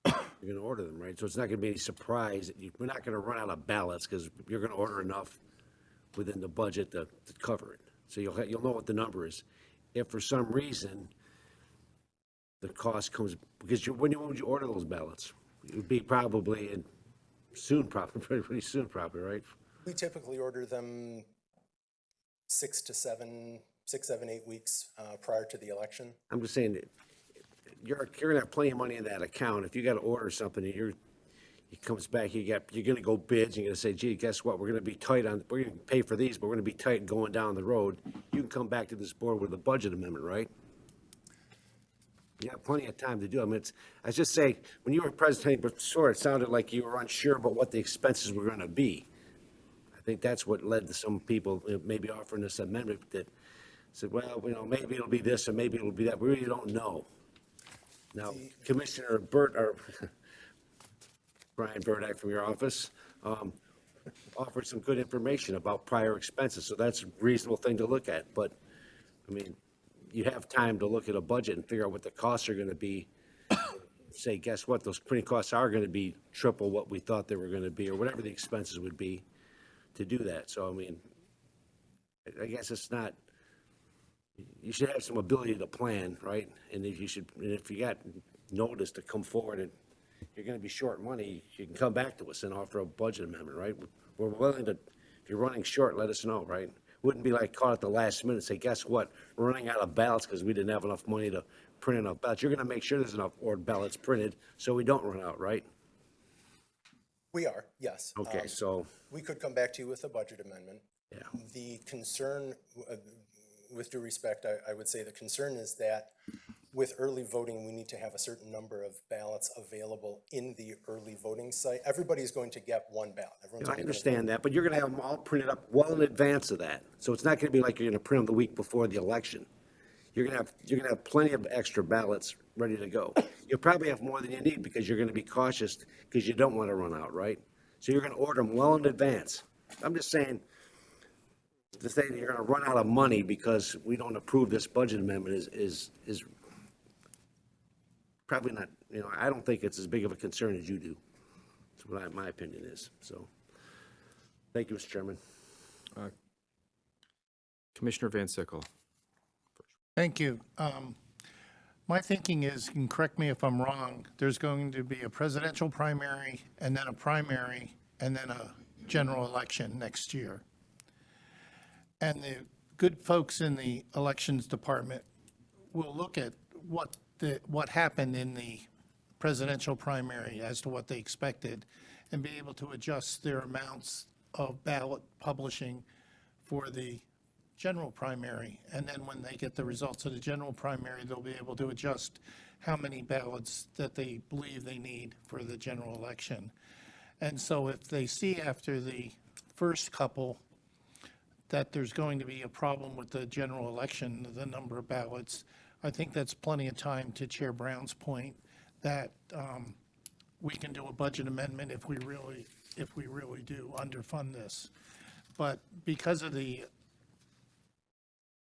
gonna order them, right? So it's not gonna be any surprise that we're not gonna run out of ballots, because you're gonna order enough within the budget to cover it. So you'll know what the number is. If for some reason the cost comes, because when would you order those ballots? It would be probably pretty soon, probably, right? We typically order them 6 to 7, 6, 7, 8 weeks prior to the election. I'm just saying, that you're gonna have plenty of money in that account. If you gotta order something, it comes back, you're gonna go bids, you're gonna say, gee, guess what, we're gonna pay for these, but we're gonna be tight going down the road. You can come back to this board with a budget amendment, right? You have plenty of time to do it. I mean, I was just saying, when you were presenting before, it sounded like you were unsure about what the expenses were gonna be. I think that's what led to some people maybe offering this amendment that said, well, maybe it'll be this or maybe it'll be that. We really don't know. Now, Commissioner Brian Burdick from your office offered some good information about prior expenses, so that's a reasonable thing to look at. But, I mean, you have time to look at a budget and figure out what the costs are going to be. Say, guess what, those printing costs are going to be triple what we thought they were going to be, or whatever the expenses would be to do that. So, I mean, I guess it's not, you should have some ability to plan, right? And if you got notice to come forward and you're going to be short money, you can come back to us and offer a budget amendment, right? We're willing to, if you're running short, let us know, right? Wouldn't be like caught at the last minute and say, guess what? We're running out of ballots because we didn't have enough money to print enough ballots. You're going to make sure there's enough ballots printed so we don't run out, right? We are, yes. Okay, so. We could come back to you with a budget amendment. Yeah. The concern, with due respect, I would say the concern is that with early voting, we need to have a certain number of ballots available in the early voting site. Everybody's going to get one ballot. Everyone's I gonna get understand that, but you're gonna have them all printed up well in advance of that. So it's not gonna be like you're gonna print them the week before the election. You're gonna have plenty of extra ballots ready to go. You'll probably have more than you need because you're gonna be cautious because you don't want to run out, right? So you're gonna order them well in advance. I'm just saying, to say that you're gonna run out of money because we don't approve this budget amendment is probably not, I don't think it's as big of a concern as you do. That's what my opinion is, so. Thank you, Mr. Chairman. Commissioner Van Sickle. Thank you. My thinking is, and correct me if I'm wrong, there's going to be a presidential primary, and then a primary, and then a general election next year. And the good folks in the elections department will look at what happened in the presidential primary as to what they expected, and be able to adjust their amounts of ballot publishing for the general primary. And then when they get the results of the general primary, they'll be able to adjust how many ballots that they believe they need for the general election. And so if they see after the first couple that there's going to be a problem with the general election, the number of ballots, I think that's plenty of time, to Chair Brown's point, that we can do a budget amendment if we really do underfund this. But because of the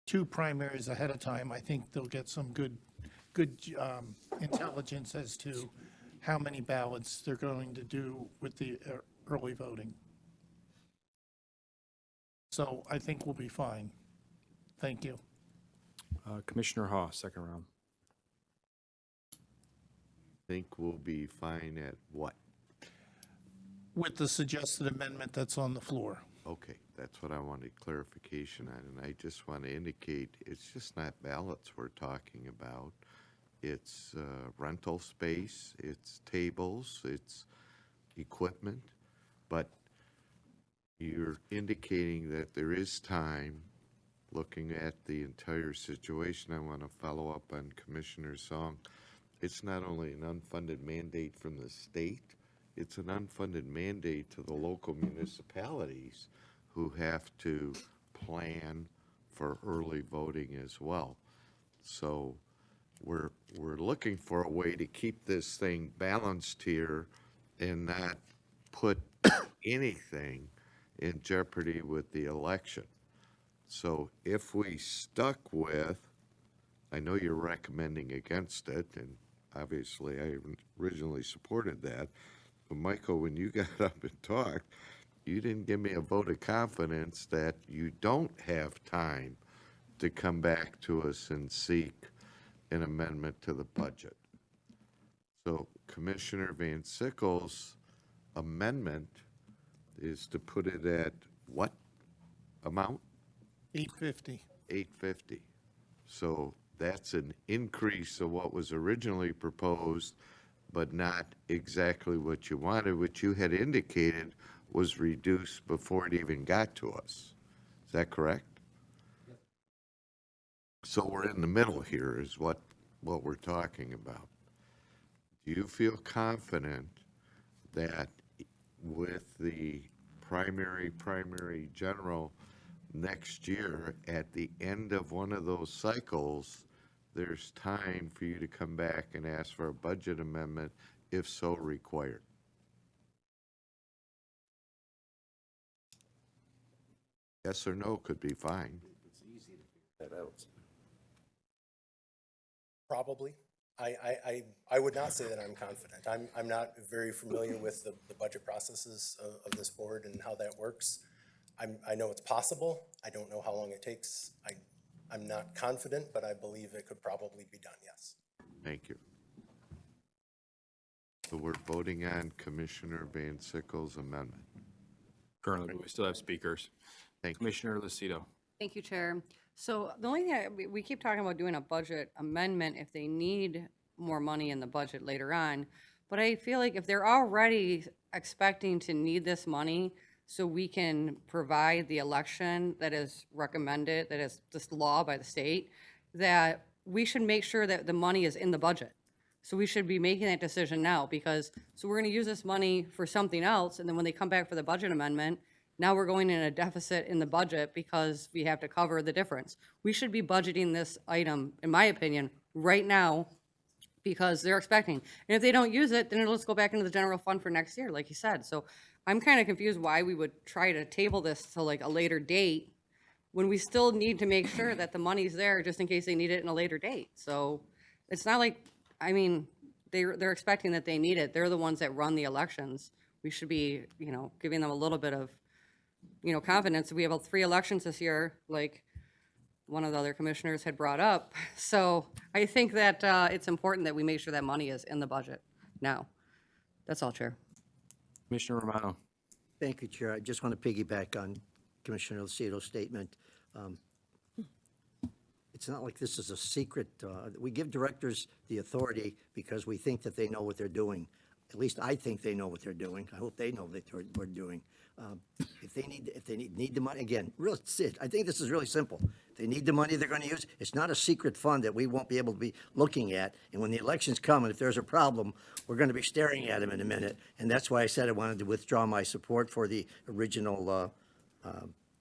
two primaries ahead of time, I think they'll get some good intelligence as to how many ballots they're going to do with the early voting. So I think we'll be fine. Thank you. Commissioner Haw, second round. Think we'll be fine at what? With the suggested amendment that's on the floor. Okay, that's what I wanted clarification on, and I just want to indicate, it's just not ballots we're talking about. It's rental space, it's tables, it's equipment, but you're indicating that there is time. Looking at the entire situation, I want to follow up on Commissioner Song. It's not only an unfunded mandate from the state, it's an unfunded mandate to the local municipalities who have to plan for early voting as well. So we're looking for a way to keep this thing balanced here and not put anything in jeopardy with the election. So if we stuck with, I know you're recommending against it, and obviously I originally supported that, but Michael, when you got up and talked, you didn't give me a vote of confidence that you don't have time to come back to us and seek an amendment to the budget. So Commissioner Van Sickle's amendment is to put it at what amount? 850. 850. So that's an increase of what was originally proposed, but not exactly what you wanted, which you had indicated was reduced before it even got to us. Is that correct? So we're in the middle here is what we're talking about. Do you feel confident that with the primary general next year, at the end of one of those cycles, there's time for you to come back and ask for a budget amendment if so required? Yes or no could be fine. It's easy to figure that out. Probably. I would not say that I'm confident. I'm not very familiar with the budget processes of this board and how that works. I know it's possible. I don't know how long it takes. I'm not confident, but I believe it could probably be done, yes. Thank you. So we're voting on Commissioner Van Sickle's amendment. Currently, but we still have speakers. Thank you. Commissioner Lucido. Thank you, Chair. So the only thing, we keep talking about doing a budget amendment if they need more money in the budget later on. But I feel like if they're already expecting to need this money so we can provide the election that is recommended, that is this law by the state, that we should make sure that the money is in the budget. So we should be making that decision now because, so we're going to use this money for something else. And then when they come back for the budget amendment, now we're going in a deficit in the budget because we have to cover the difference. We should be budgeting this item, in my opinion, right now because they're expecting. And if they don't use it, then it'll just go back into the general fund for next year, like you said. So I'm kind of confused why we would try to table this to like a later date when we still need to make sure that the money's there just in case they need it in a later date. So it's not like, I mean, they're expecting that they need it. They're the ones that run the elections. We should be, giving them a little bit of, confidence. We have 3 elections this year, like one of the other commissioners had brought up. So I think that it's important that we make sure that money is in the budget now. That's all, Chair. Commissioner Romano. Thank you, Chair. I just want to piggyback on Commissioner Lucido's statement. It's not like this is a secret. We give directors the authority because we think that they know what they're doing. At least I think they know what they're doing. I hope they know what they're doing. If they need the money, again, I think this is really simple. If they need the money they're going to use, it's not a secret fund that we won't be able to be looking at. And when the elections come, and if there's a problem, we're going to be staring at them in a minute. And that's why I said I wanted to withdraw my support for the original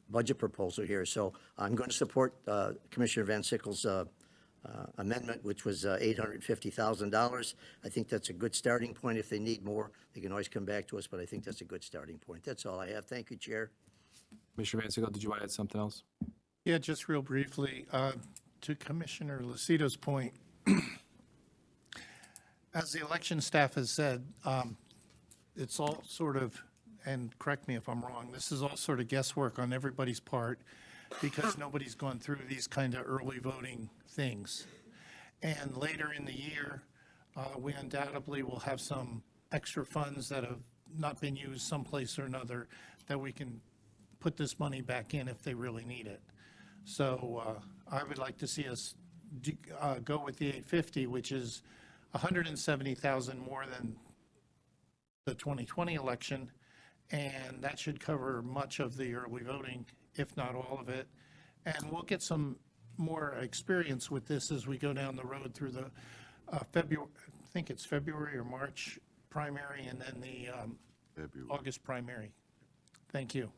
budget proposal here. So I'm going to support Commissioner Van Sickle's amendment, which was $850,000. I think that's a good starting point. If they need more, they can always come back to us, but I think that's a good starting point. That's all I have. Thank you, Chair. Commissioner Van Sickle, did you want to add something else? Yeah, just real briefly, to Commissioner Lucido's point, as the election staff has said, it's all sort of, and correct me if I'm wrong, this is all sort of guesswork on everybody's part because nobody's gone through these kind of early voting things. And later in the year, we undoubtedly will have some extra funds that have not been used someplace or another that we can put this money back in if they really need it. So I would like to see us go with the 850, which is 170,000 more than the 2020 election, and that should cover much of the early voting, if not all of it. And we'll get some more experience with this as we go down the road through the February, I think it's February or March primary, and then the August primary. Thank you.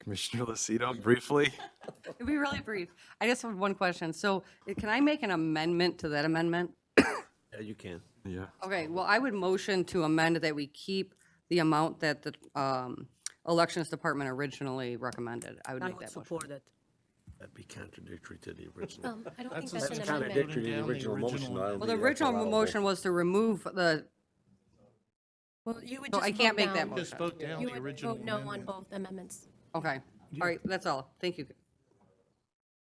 Commissioner Lucido, briefly. It'll be really brief. I just have one question. So can I make an amendment to that amendment? Yeah, you can. Yeah. Okay, well, I would motion to amend that we keep the amount that the Elections Department originally recommended. I would I make would that motion. support it. That'd be contradictory to the original. I don't think That's that's an essentially amendment. Contradictory to the Down the original motion. original- I don't Well, the think that's original allowable. motion was to remove the, Well, you would so just I can't vote make that down. Just motion. vote down You the would original vote no on amendment. both amendments, Okay, all right, that's all. Thank you.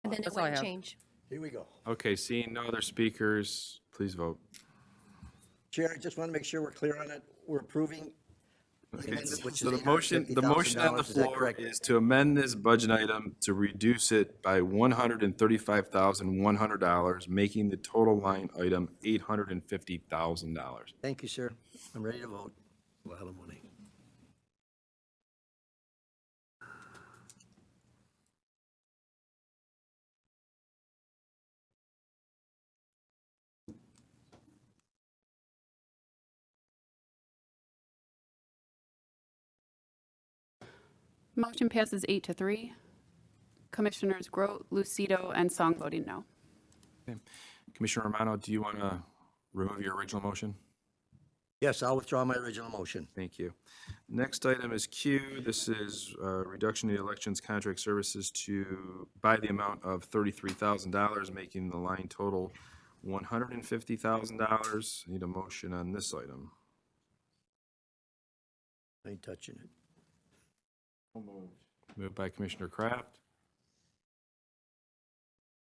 and then it That's all I wouldn't have. change. Here we go. Okay, seeing no other speakers, please vote. Chair, I just want to make sure we're clear on it. We're approving the Okay, amendment, which so is the motion on the $850,000. Is that floor correct? is to amend this budget item to reduce it by $135,100, making the total line item $850,000. Thank you, sir. I'm ready to vote. A lot of money. Motion passes 8-3. Commissioners Grote, Lucido, and Song voting no. Commissioner Romano, do you want to remove your original motion? Yes, I'll withdraw my original motion. Thank you. Next item is Q. This is reduction in the elections contract services by the amount of $33,000, making the line total $150,000. Need a motion on this item. I ain't touching it. Moved by Commissioner Kraft.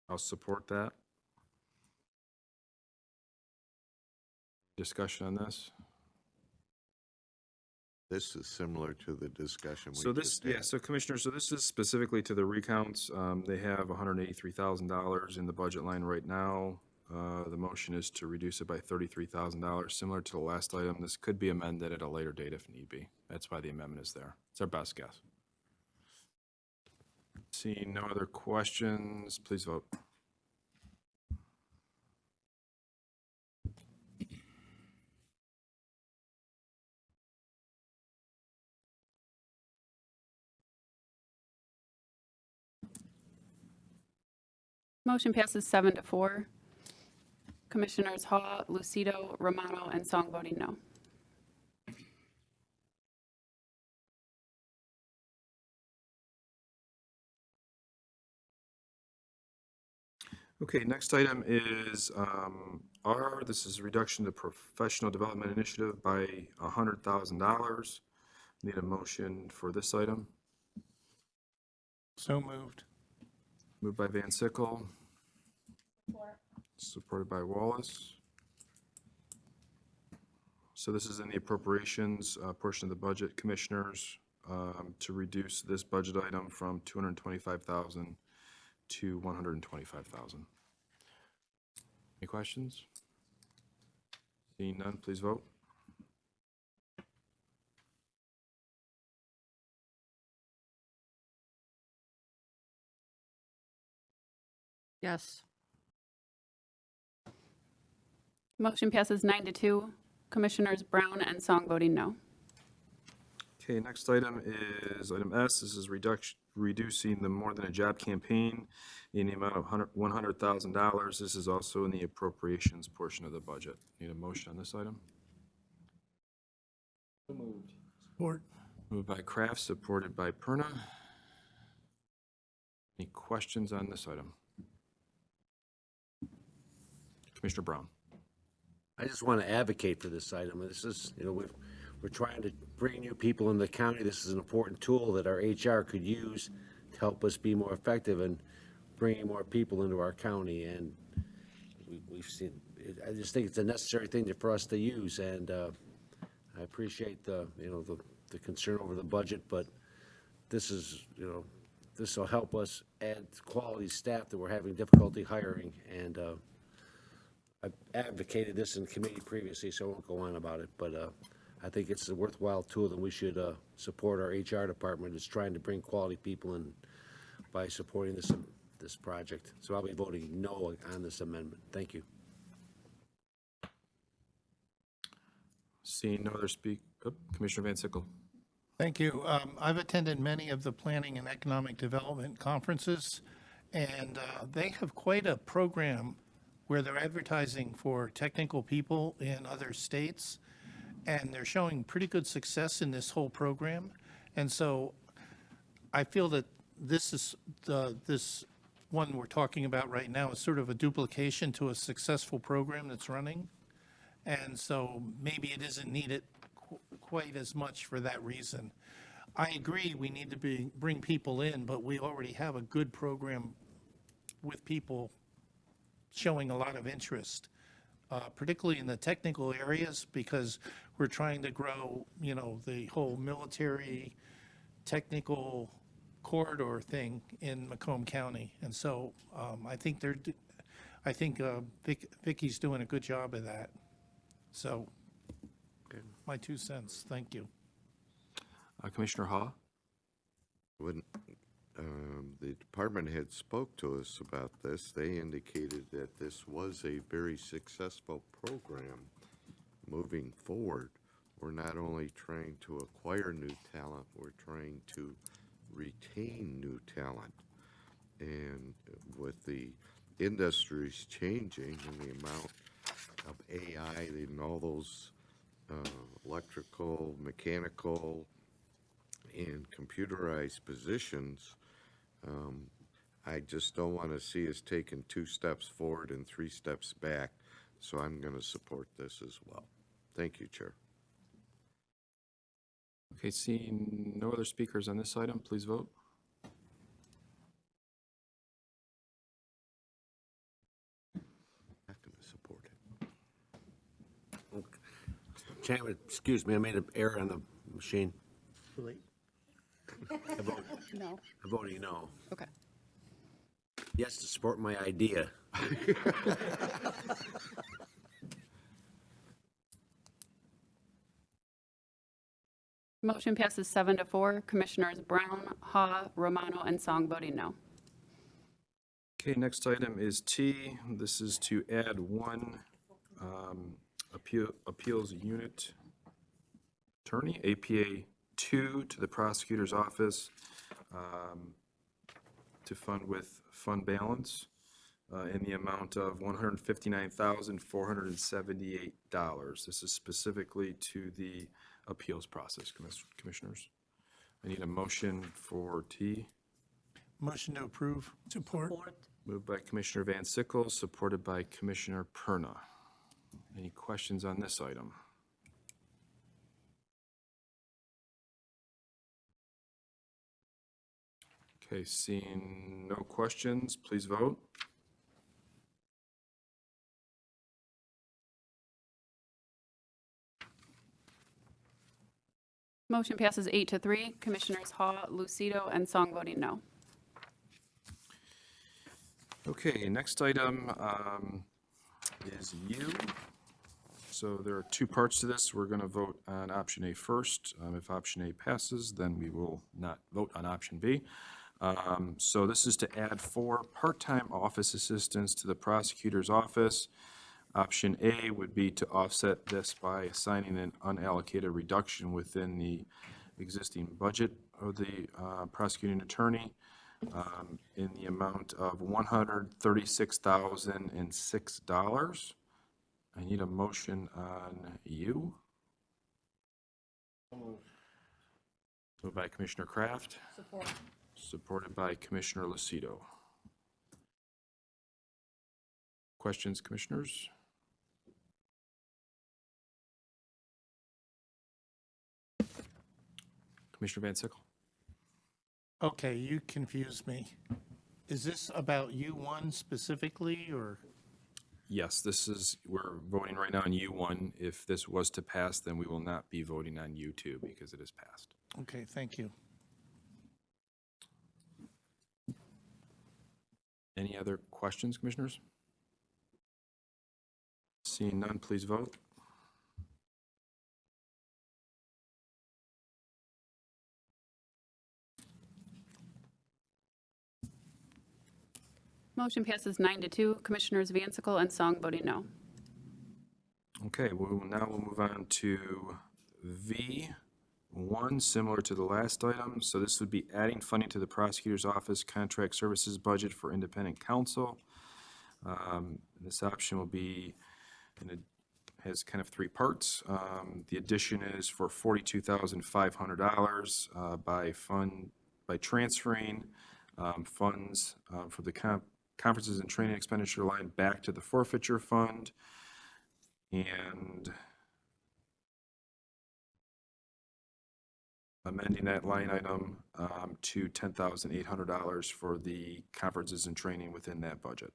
I'll support that. Discussion on this? This is similar to the discussion we So this, just had. yeah, so Commissioner, so this is specifically to the recounts. They have $183,000 in the budget line right now. The motion is to reduce it by $33,000, similar to the last item. This could be amended at a later date if need be. That's why the amendment is there. It's our best guess. Seeing no other questions, please vote. Motion passes 7-4. Commissioners Hall, Lucido, Romano, and Song voting no. Okay, next item is R. This is reduction to professional development initiative by $100,000. Need a motion for this item. So moved. Moved by Van Sickle. Supported by Wallace. So this is in the appropriations portion of the budget, Commissioners, to reduce this budget item from $225,000 to $125,000. Any questions? Seeing none, please vote. Yes. Motion passes 9-2. Commissioners Brown and Song voting no. Okay, next item is item S. This is reducing the More Than a Job campaign in the amount of $100,000. This is also in the appropriations portion of the budget. Need a motion on this item? Support. Moved by Kraft, supported by Perna. Any questions on this item? Commissioner Brown. I just want to advocate for this item. This is, you know, we're trying to bring new people in the county. This is an important tool that our HR could use to help us be more effective in bringing more people into our county. And we've seen, I just think it's a necessary thing for us to use. And I appreciate the concern over the budget, but this is, this will help us add quality staff that we're having difficulty hiring. And I've advocated this in committee previously, so I won't go on about it, but I think it's a worthwhile tool, and we should support our HR department that's trying to bring quality people in by supporting this project. So I'll be voting no on this amendment. Thank you. Seeing no other Commissioner Van Sickle. Thank you. I've attended many of the planning and economic development conferences, and they have quite a program where they're advertising for technical people in other states, and they're showing pretty good success in this whole program. And so I feel that this one we're talking about right now is sort of a duplication to a successful program that's running. And so maybe it isn't needed quite as much for that reason. I agree we need to bring people in, but we already have a good program with people showing a lot of interest, particularly in the technical areas, because we're trying to grow, the whole military technical corridor thing in Macomb County. And so I think Vicky's doing a good job of that. So my 2 cents. Thank you. Commissioner Ha? When the department head spoke to us about this, they indicated that this was a very successful program moving forward. We're not only trying to acquire new talent, we're trying to retain new talent. And with the industries changing and the amount of AI and all those electrical, mechanical, and computerized positions, I just don't want to see us taking 2 steps forward and 3 steps back. So I'm going to support this as well. Thank you, Chair. Okay, seeing no other speakers on this item, please vote. Not going to support it. Chairman, excuse me, I made an error on the machine. Too late. No. I'm voting no. Okay. Yes, to support my idea. Motion passes 7-4. Commissioners Brown, Ha, Romano, and Song voting no. Okay, next item is T. This is to add one appeals unit attorney, APA 2, to the prosecutor's office to fund with fund balance in the amount of $159,478. This is specifically to the appeals process, commissioners. I need a motion for T. Motion to approve. Support. Moved by Commissioner Van Sickle, supported by Commissioner Perna. Any questions on this item? Okay, seeing no questions, please vote. Motion passes 8-3. Commissioners Ha, Lucido, and Song voting no. Okay, next item is U. So there are 2 parts to this. We're going to vote on option A first. If option A passes, then we will not vote on option B. So this is to add 4 part-time office assistants to the prosecutor's office. Option A would be to offset this by assigning an unallocated reduction within the existing budget of the prosecuting attorney in the amount of $136,006. I need a motion on U. Moved by Commissioner Kraft. Support. Supported by Commissioner Lucido. Questions, commissioners? Commissioner Van Sickle? Okay, you confused me. Is this about U1 specifically, or? Yes, we're voting right now on U1. If this was to pass, then we will not be voting on U2 because it is passed. Okay, thank you. Any other questions, commissioners? Seeing none, please vote. Motion passes 9-2. Commissioners Van Sickle and Song voting no. Okay, we'll move on to V1, similar to the last item. So this would be adding funding to the prosecutor's office contract services budget for independent counsel. This option will be, has kind of three parts. The addition is for $42,500 by transferring funds for the conferences and training expenditure line back to the forfeiture fund, and amending that line item to $10,800 for the conferences and training within that budget.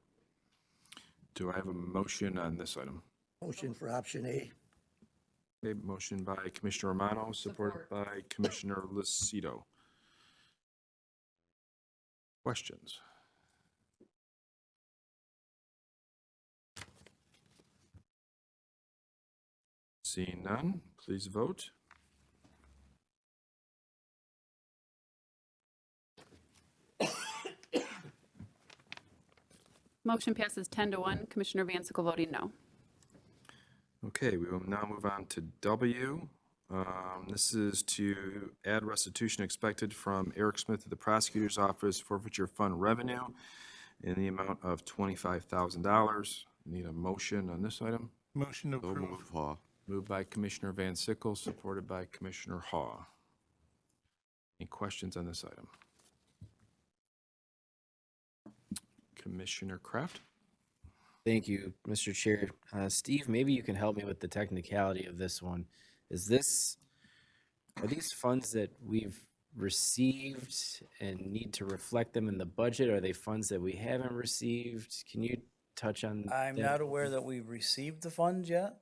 Do I have a motion on this item? Motion for option A. Okay, motion by Commissioner Romano, supported by Commissioner Lucido. Questions? Seeing none, please vote. Motion passes 10-1. Commissioner Van Sickle voting no. Okay, we will now move on to W. This is to add restitution expected from Eric Smith to the prosecutor's office forfeiture fund revenue in the amount of $25,000. Need a motion on this item? Motion to So approve. move, Haw. Moved by Commissioner Van Sickle, supported by Commissioner Haw. Any questions on this item? Commissioner Kraft? Thank you, Mr. Chair. Steve, maybe you can help me with the technicality of this one. Are these funds that we've received and need to reflect them in the budget? Are they funds that we haven't received? Can you touch on I'm that? not aware that we've received the funds yet.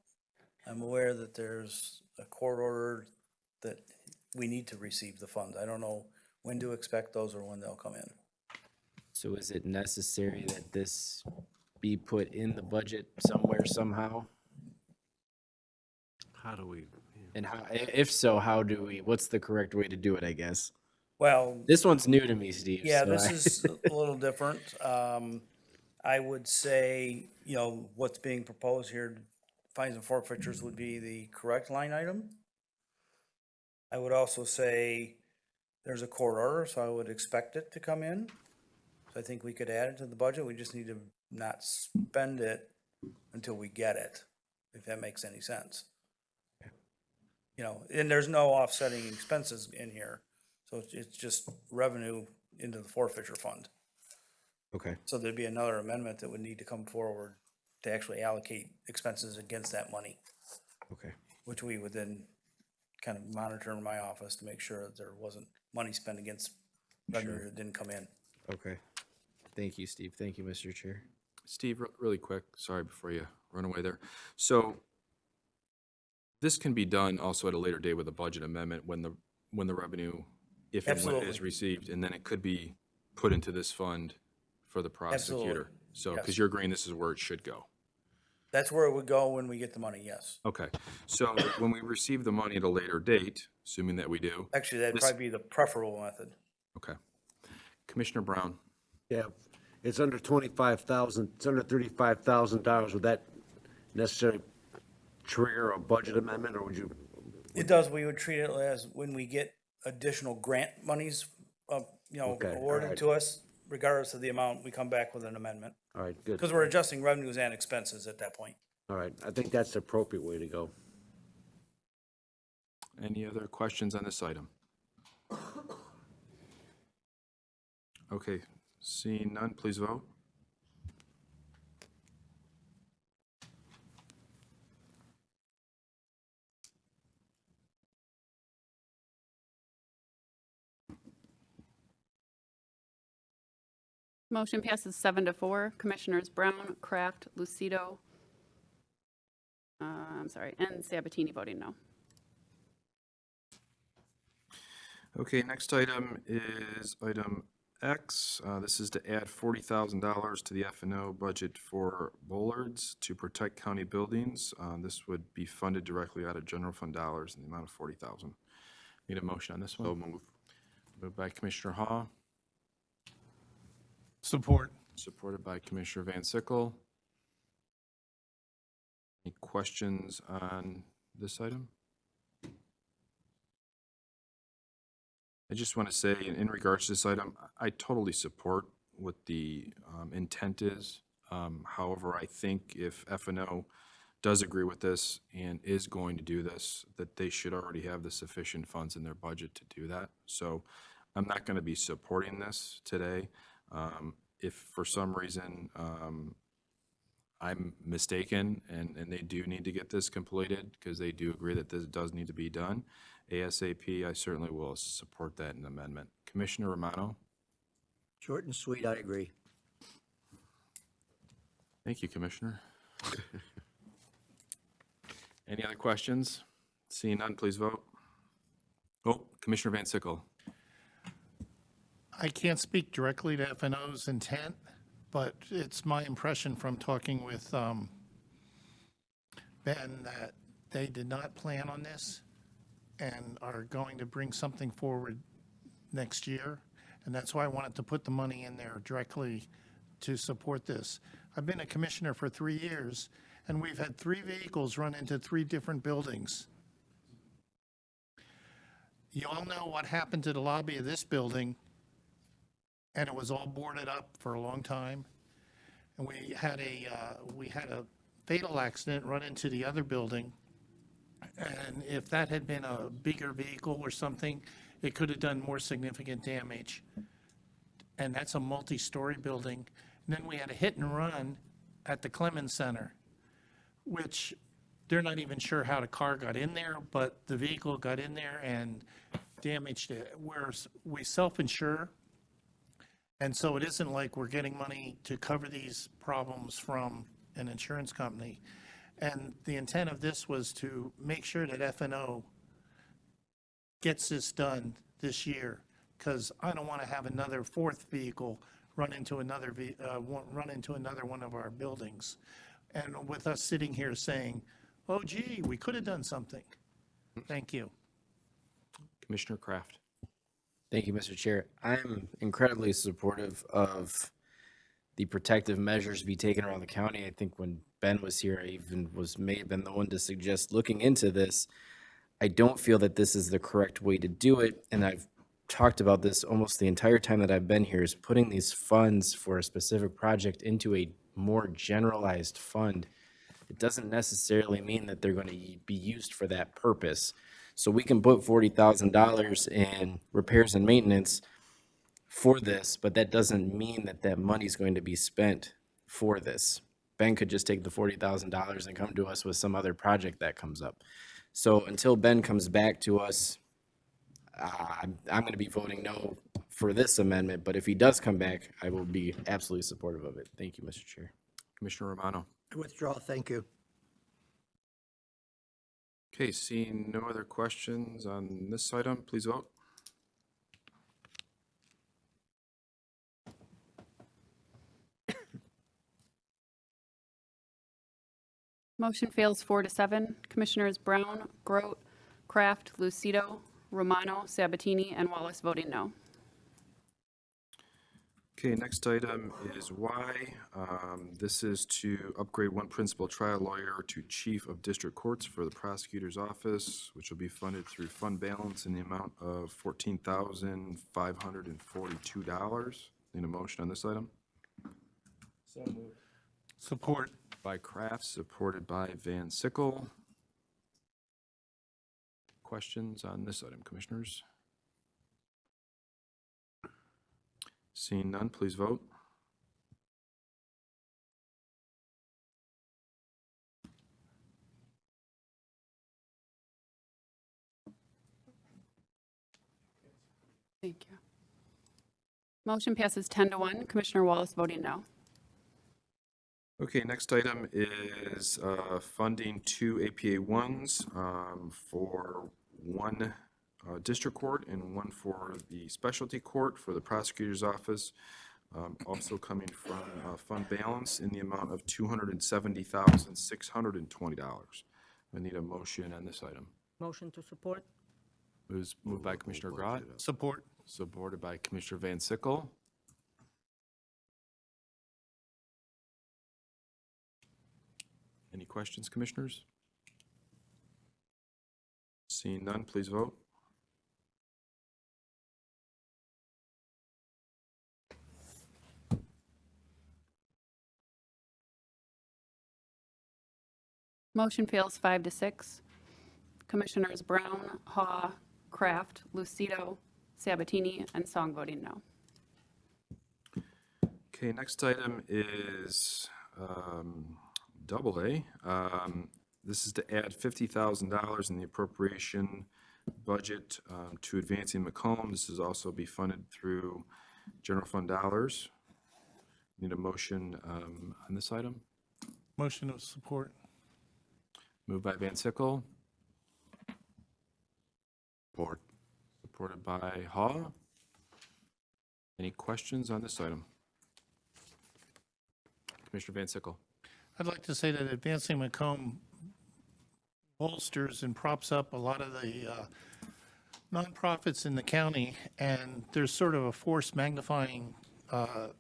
I'm aware that there's a court order that we need to receive the funds. I don't know when to expect those or when they'll come in. So is it necessary that this be put in the budget somewhere, somehow? How do we? And how, if so, what's the correct way to do it, I guess? Well, This one's new to me, Steve. yeah, so this I- is a little different. I would say, what's being proposed here, fines and forfeitures would be the correct line item. I would also say there's a court order, so I would expect it to come in. So I think we could add it to the budget. We just need to not spend it until we get it, if that makes any sense. And there's no offsetting expenses in here. So it's just revenue into the forfeiture fund. Okay. So there'd be another amendment that would need to come forward to actually allocate expenses against that money, Okay. which we would then kind of monitor in my office to make sure that there wasn't money spent against revenue that didn't come in. Okay. Thank you, Steve. Thank you, Mr. Chair. Steve, really quick, sorry before you run away there. So this can be done also at a later date with a budget amendment when the revenue, if and when it is Absolutely. received, and then it could be put into this fund for the prosecutor. So, because Yes. you're agreeing this is where it should go. That's where it would go when we get the money, yes. Okay, so when we receive the money at a later date, assuming that we do. Actually, that'd this- probably be the preferable method. Okay. Commissioner Brown? Yeah, it's under 25,000, it's under $35,000. Would that necessarily trigger a budget amendment, or would you? It does, we would treat it as when we get additional grant monies, Okay, all awarded right. to us, regardless of the amount, we come back with an amendment. All right, good. Because we're adjusting revenues and expenses at that point. All right, I think that's the appropriate way to go. Any other questions on this item? Okay, seeing none, please vote. Motion passes 7-4. Commissioners Brown, Kraft, Lucido, and Sabatini voting no. Okay, next item is item X. This is to add $40,000 to the F&O budget for Bollards to protect county buildings. This would be funded directly out of general fund dollars in the amount of $40,000. Need a motion on this one? So move. Moved by Commissioner Haw, Support. supported by Commissioner Van Sickle. Any questions on this item? I just want to say, in regards to this item, I totally support what the intent is. However, I think if F&O does agree with this and is going to do this, that they should already have the sufficient funds in their budget to do that. So I'm not going to be supporting this today. If for some reason I'm mistaken and they do need to get this completed, because they do agree that this does need to be done ASAP, I certainly will support that in the amendment. Commissioner Romano? Short and sweet, I agree. Thank you, Commissioner. Any other questions? Seeing none, please vote. Oh, Commissioner Van Sickle. I can't speak directly to F&O's intent, but it's my impression from talking with Ben that they did not plan on this and are going to bring something forward next year. And that's why I wanted to put the money in there directly to support this. I've been a commissioner for 3 years, and we've had 3 vehicles run into 3 different buildings. You all know what happened to the lobby of this building, and it was all boarded up for a long time. And we had a fatal accident run into the other building. And if that had been a bigger vehicle or something, it could have done more significant damage. And that's a multi-story building. And then we had a hit and run at the Clemens Center, which they're not even sure how the car got in there, but the vehicle got in there and damaged it. We self-insure, and so it isn't like we're getting money to cover these problems from an insurance company. And the intent of this was to make sure that F&O gets this done this year, because I don't want to have another 4th vehicle run into another one of our buildings. And with us sitting here saying, oh gee, we could have done something. Thank you. Commissioner Kraft. Thank you, Mr. Chair. I'm incredibly supportive of the protective measures to be taken around the county. I think when Ben was here, I even may have been the one to suggest looking into this. I don't feel that this is the correct way to do it, and I've talked about this almost the entire time that I've been here, is putting these funds for a specific project into a more generalized fund. It doesn't necessarily mean that they're going to be used for that purpose. So we can put $40,000 in repairs and maintenance for this, but that doesn't mean that that money's going to be spent for this. Ben could just take the $40,000 and come to us with some other project that comes up. So until Ben comes back to us, I'm going to be voting no for this amendment, but if he does come back, I will be absolutely supportive of it. Thank you, Mr. Chair. Commissioner Romano. I withdraw, thank you. Okay, seeing no other questions on this item, please vote. Motion fails 4-7. Commissioners Brown, Grote, Kraft, Lucido, Romano, Sabatini, and Wallace voting no. Okay, next item is Y. This is to upgrade one principal trial lawyer to Chief of District Courts for the Prosecutor's Office, which will be funded through fund balance in the amount of $14,542. Need a motion on this item? So moved. Support. By Kraft, supported by Van Sickle. Questions on this item, Commissioners? Seeing none, please vote. Thank you. Motion passes 10 to 1. Commissioner Wallace voting no. Okay, next item is funding 2 APA ones for one district court and one for the specialty court for the prosecutor's office. Also coming from fund balance in the amount of $270,620. I need a motion on this item. Motion to support? Moved by Commissioner Grott, Support. supported by Commissioner Van Sickle. Any questions, commissioners? Seeing none, please vote. Motion fails 5 to 6. Commissioners Brown, Haw, Kraft, Lucido, Sabatini, and Song voting no. Okay, next item is double A. This is to add $50,000 in the appropriation budget to Advancing Macomb. This is also be funded through general fund dollars. Need a motion on this item. Motion to support. Moved by Van Sickle, Support. supported by Haw. Any questions on this item? Commissioner Van Sickle. I'd like to say that Advancing Macomb bolsters and props up a lot of the nonprofits in the county, and there's sort of a force magnifying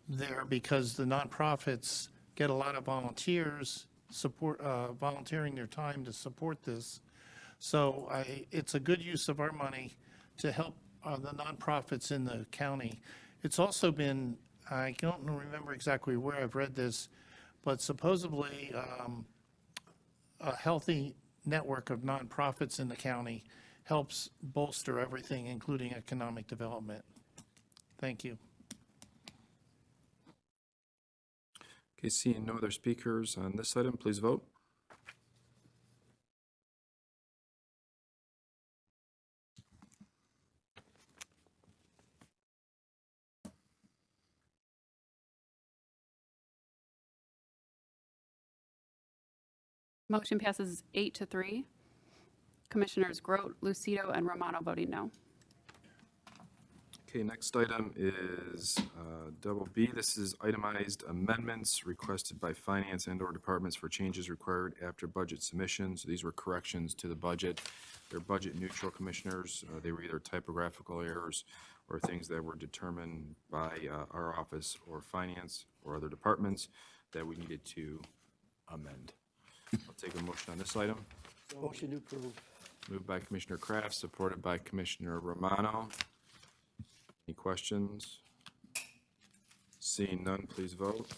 there because the nonprofits get a lot of volunteers volunteering their time to support this. So it's a good use of our money to help the nonprofits in the county. It's also been, I don't remember exactly where I've read this, but supposedly a healthy network of nonprofits in the county helps bolster everything, including economic development. Thank you. Okay, seeing no other speakers on this item, please vote. Motion passes 8 to 3. Commissioners Grote, Lucido, and Romano voting no. Okay, next item is double B. This is itemized amendments requested by finance and/or departments for changes required after budget submission. So these were corrections to the budget. They're budget neutral, commissioners. They were either typographical errors or things that were determined by our office or finance or other departments that we needed to amend. I'll take a motion on this item. Motion to approve. Moved by Commissioner Kraft, supported by Commissioner Romano. Any questions? Seeing none, please vote.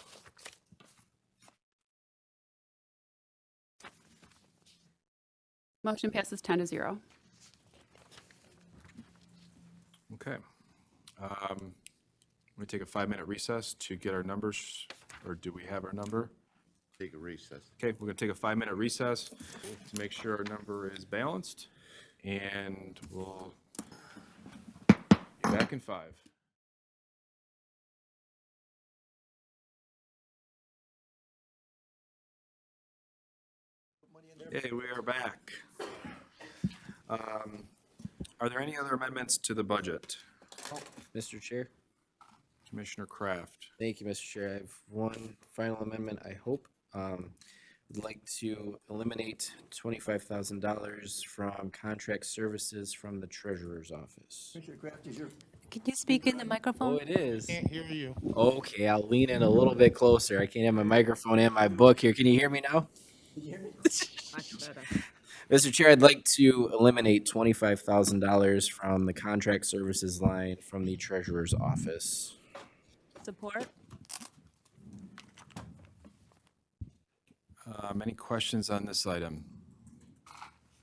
Motion passes 10 to 0. Okay. I'm going to take a 5-minute recess to get our numbers, or do we have our number? Take a recess. Okay, we're going to take a 5-minute recess to make sure our number is balanced, and we'll be back in 5. Okay, we are back. Are there any other amendments to the budget? Mr. Chair. Commissioner Kraft. Thank you, Mr. Chair. I have one final amendment, I hope. Would like to eliminate $25,000 from contract services from the treasurer's office. Commissioner Kraft, is your Can you speak in the microphone? Oh, it is. Can't hear you. Okay, I'll lean in a little bit closer. I can't have my microphone and my book here. Can you hear me now? Much better. Mr. Chair, I'd like to eliminate $25,000 from the contract services line from the treasurer's office. Support? Any questions on this item?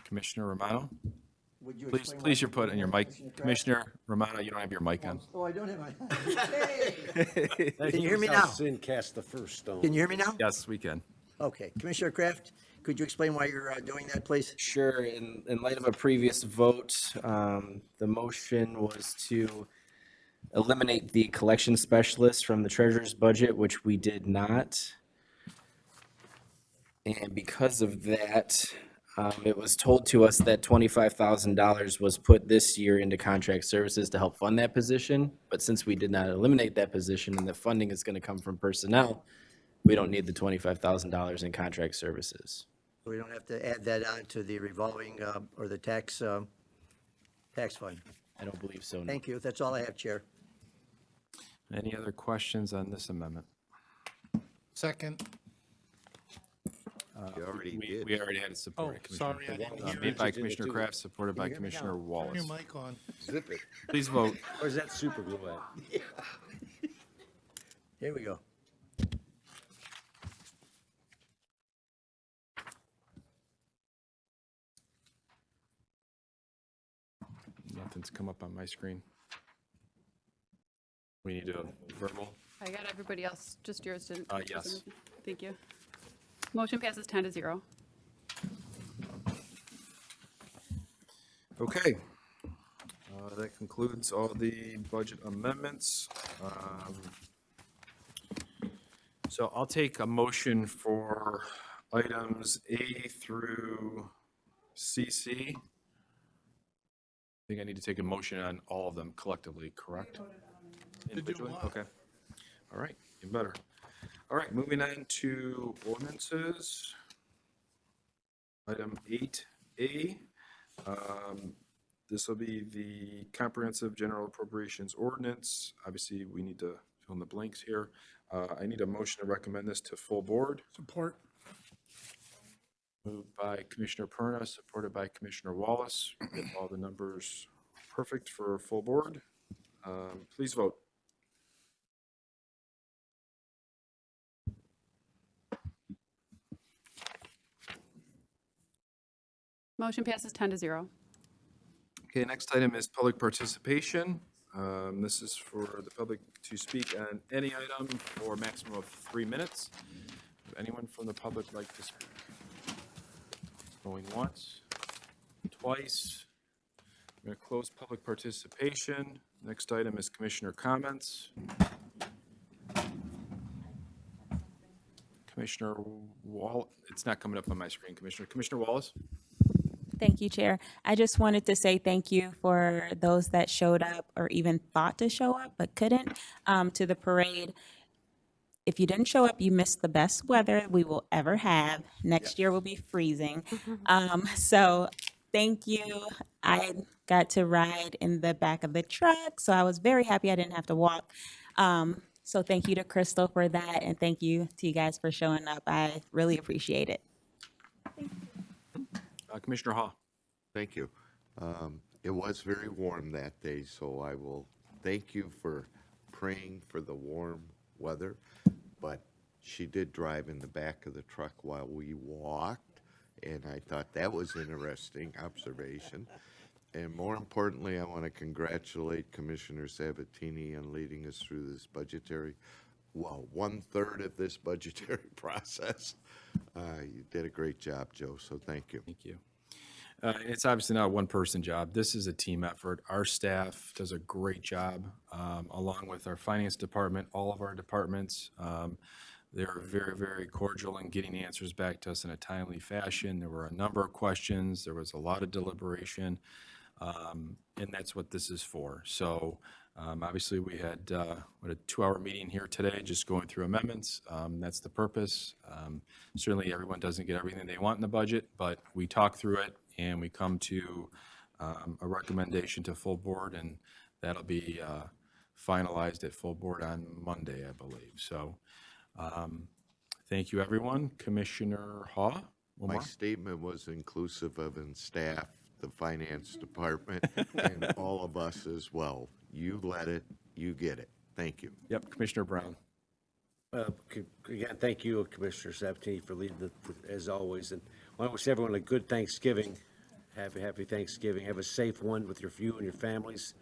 Commissioner Romano? would you Please, explain why please, you're you putting your did that, mic. Kraft? Commissioner Romano, you don't have your mic on. Oh, I don't have my. Hey! I Can you hear me think now? Sin cast the first stone. Can you hear me now? Yes, we can. Okay. Commissioner Kraft, could you explain why you're doing that, please? Sure. In light of a previous vote, the motion was to eliminate the collection specialist from the treasurer's budget, which we did not. And because of that, it was told to us that $25,000 was put this year into contract services to help fund that position. But since we did not eliminate that position and the funding is going to come from personnel, we don't need the $25,000 in contract services. We don't have to add that on to the revolving, or the tax fund. I don't believe so. No. Thank you. That's all I have, Chair. Any other questions on this amendment? Second. You already We did. we already had it supported. Oh, sorry, I didn't hear Made by it. Commissioner Kraft, supported by hear me now? Commissioner Turn Wallace. your mic on. Zip it. Please vote. Where's that super glue at? Here we go. Nothing's come up on my screen. We need a verbal. I got everybody else, just yours didn't. Yes. Thank you. Motion passes 10-0. Okay. That concludes all the budget amendments. So I'll take a motion for items A through CC. I think I need to take a motion on all of them collectively, correct? Individually? what? Okay. All right, even better. All right, moving on to ordinances. Item 8A. This will be the comprehensive general appropriations ordinance. Obviously, we need to fill in the blanks here. I need a motion to recommend this to full board. Support. Moved by Commissioner Perna, supported by Commissioner Wallace. Get all the numbers perfect for full board. Please vote. Motion passes 10-0. Okay, next item is public participation. This is for the public to speak on any item for a maximum of 3 minutes. Would anyone from the public like to speak? Going once, twice. I'm going to close public participation. Next item is commissioner comments. Commissioner Wall, it's not coming up on my screen, Commissioner. Commissioner Wallace? Thank you, Chair. I just wanted to say thank you for those that showed up or even thought to show up but couldn't to the parade. If you didn't show up, you missed the best weather we will ever have. Next year will be freezing. So thank you. I got to ride in the back of the truck, so I was very happy I didn't have to walk. So thank you to Crystal for that, and thank you to you guys for showing up. I really appreciate it. Commissioner Hall. Thank you. It was very warm that day, so I will thank you for praying for the warm weather. But she did drive in the back of the truck while we walked, and I thought that was interesting observation. And more importantly, I want to congratulate Commissioner Sabatini on leading us through this budgetary, well, 1/3 of this budgetary process. You did a great job, Joe, so thank you. Thank you. It's obviously not a one-person job. This is a team effort. Our staff does a great job, along with our finance department, all of our departments. They're very, very cordial in getting answers back to us in a timely fashion. There were a number of questions. There was a lot of deliberation, and that's what this is for. So obviously, we had a 2-hour meeting here today, just going through amendments. That's the purpose. Certainly, everyone doesn't get everything they want in the budget, but we talk through it and we come to a recommendation to full board, and that'll be finalized at full board on Monday, I believe. So thank you, everyone. Commissioner Haw? My statement was inclusive of in staff, the finance department, and all of us as well. You let it, you get it. Thank you. Yep, Commissioner Brown. Again, thank you, Commissioner Sabatini, for leading as always. And I want to wish everyone a good Thanksgiving. Happy Thanksgiving. Have a safe one with you and your families.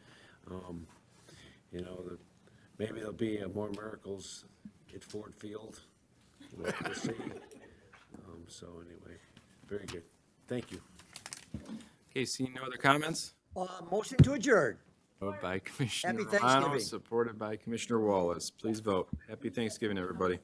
Maybe there'll be more miracles at Ford Field. We'll see. So anyway, very good. Thank you. Okay, seeing no other comments? Motion to adjourn. Moved by Commissioner Happy Romano, Thanksgiving. supported by Commissioner Wallace. Please vote. Happy Thanksgiving, everybody.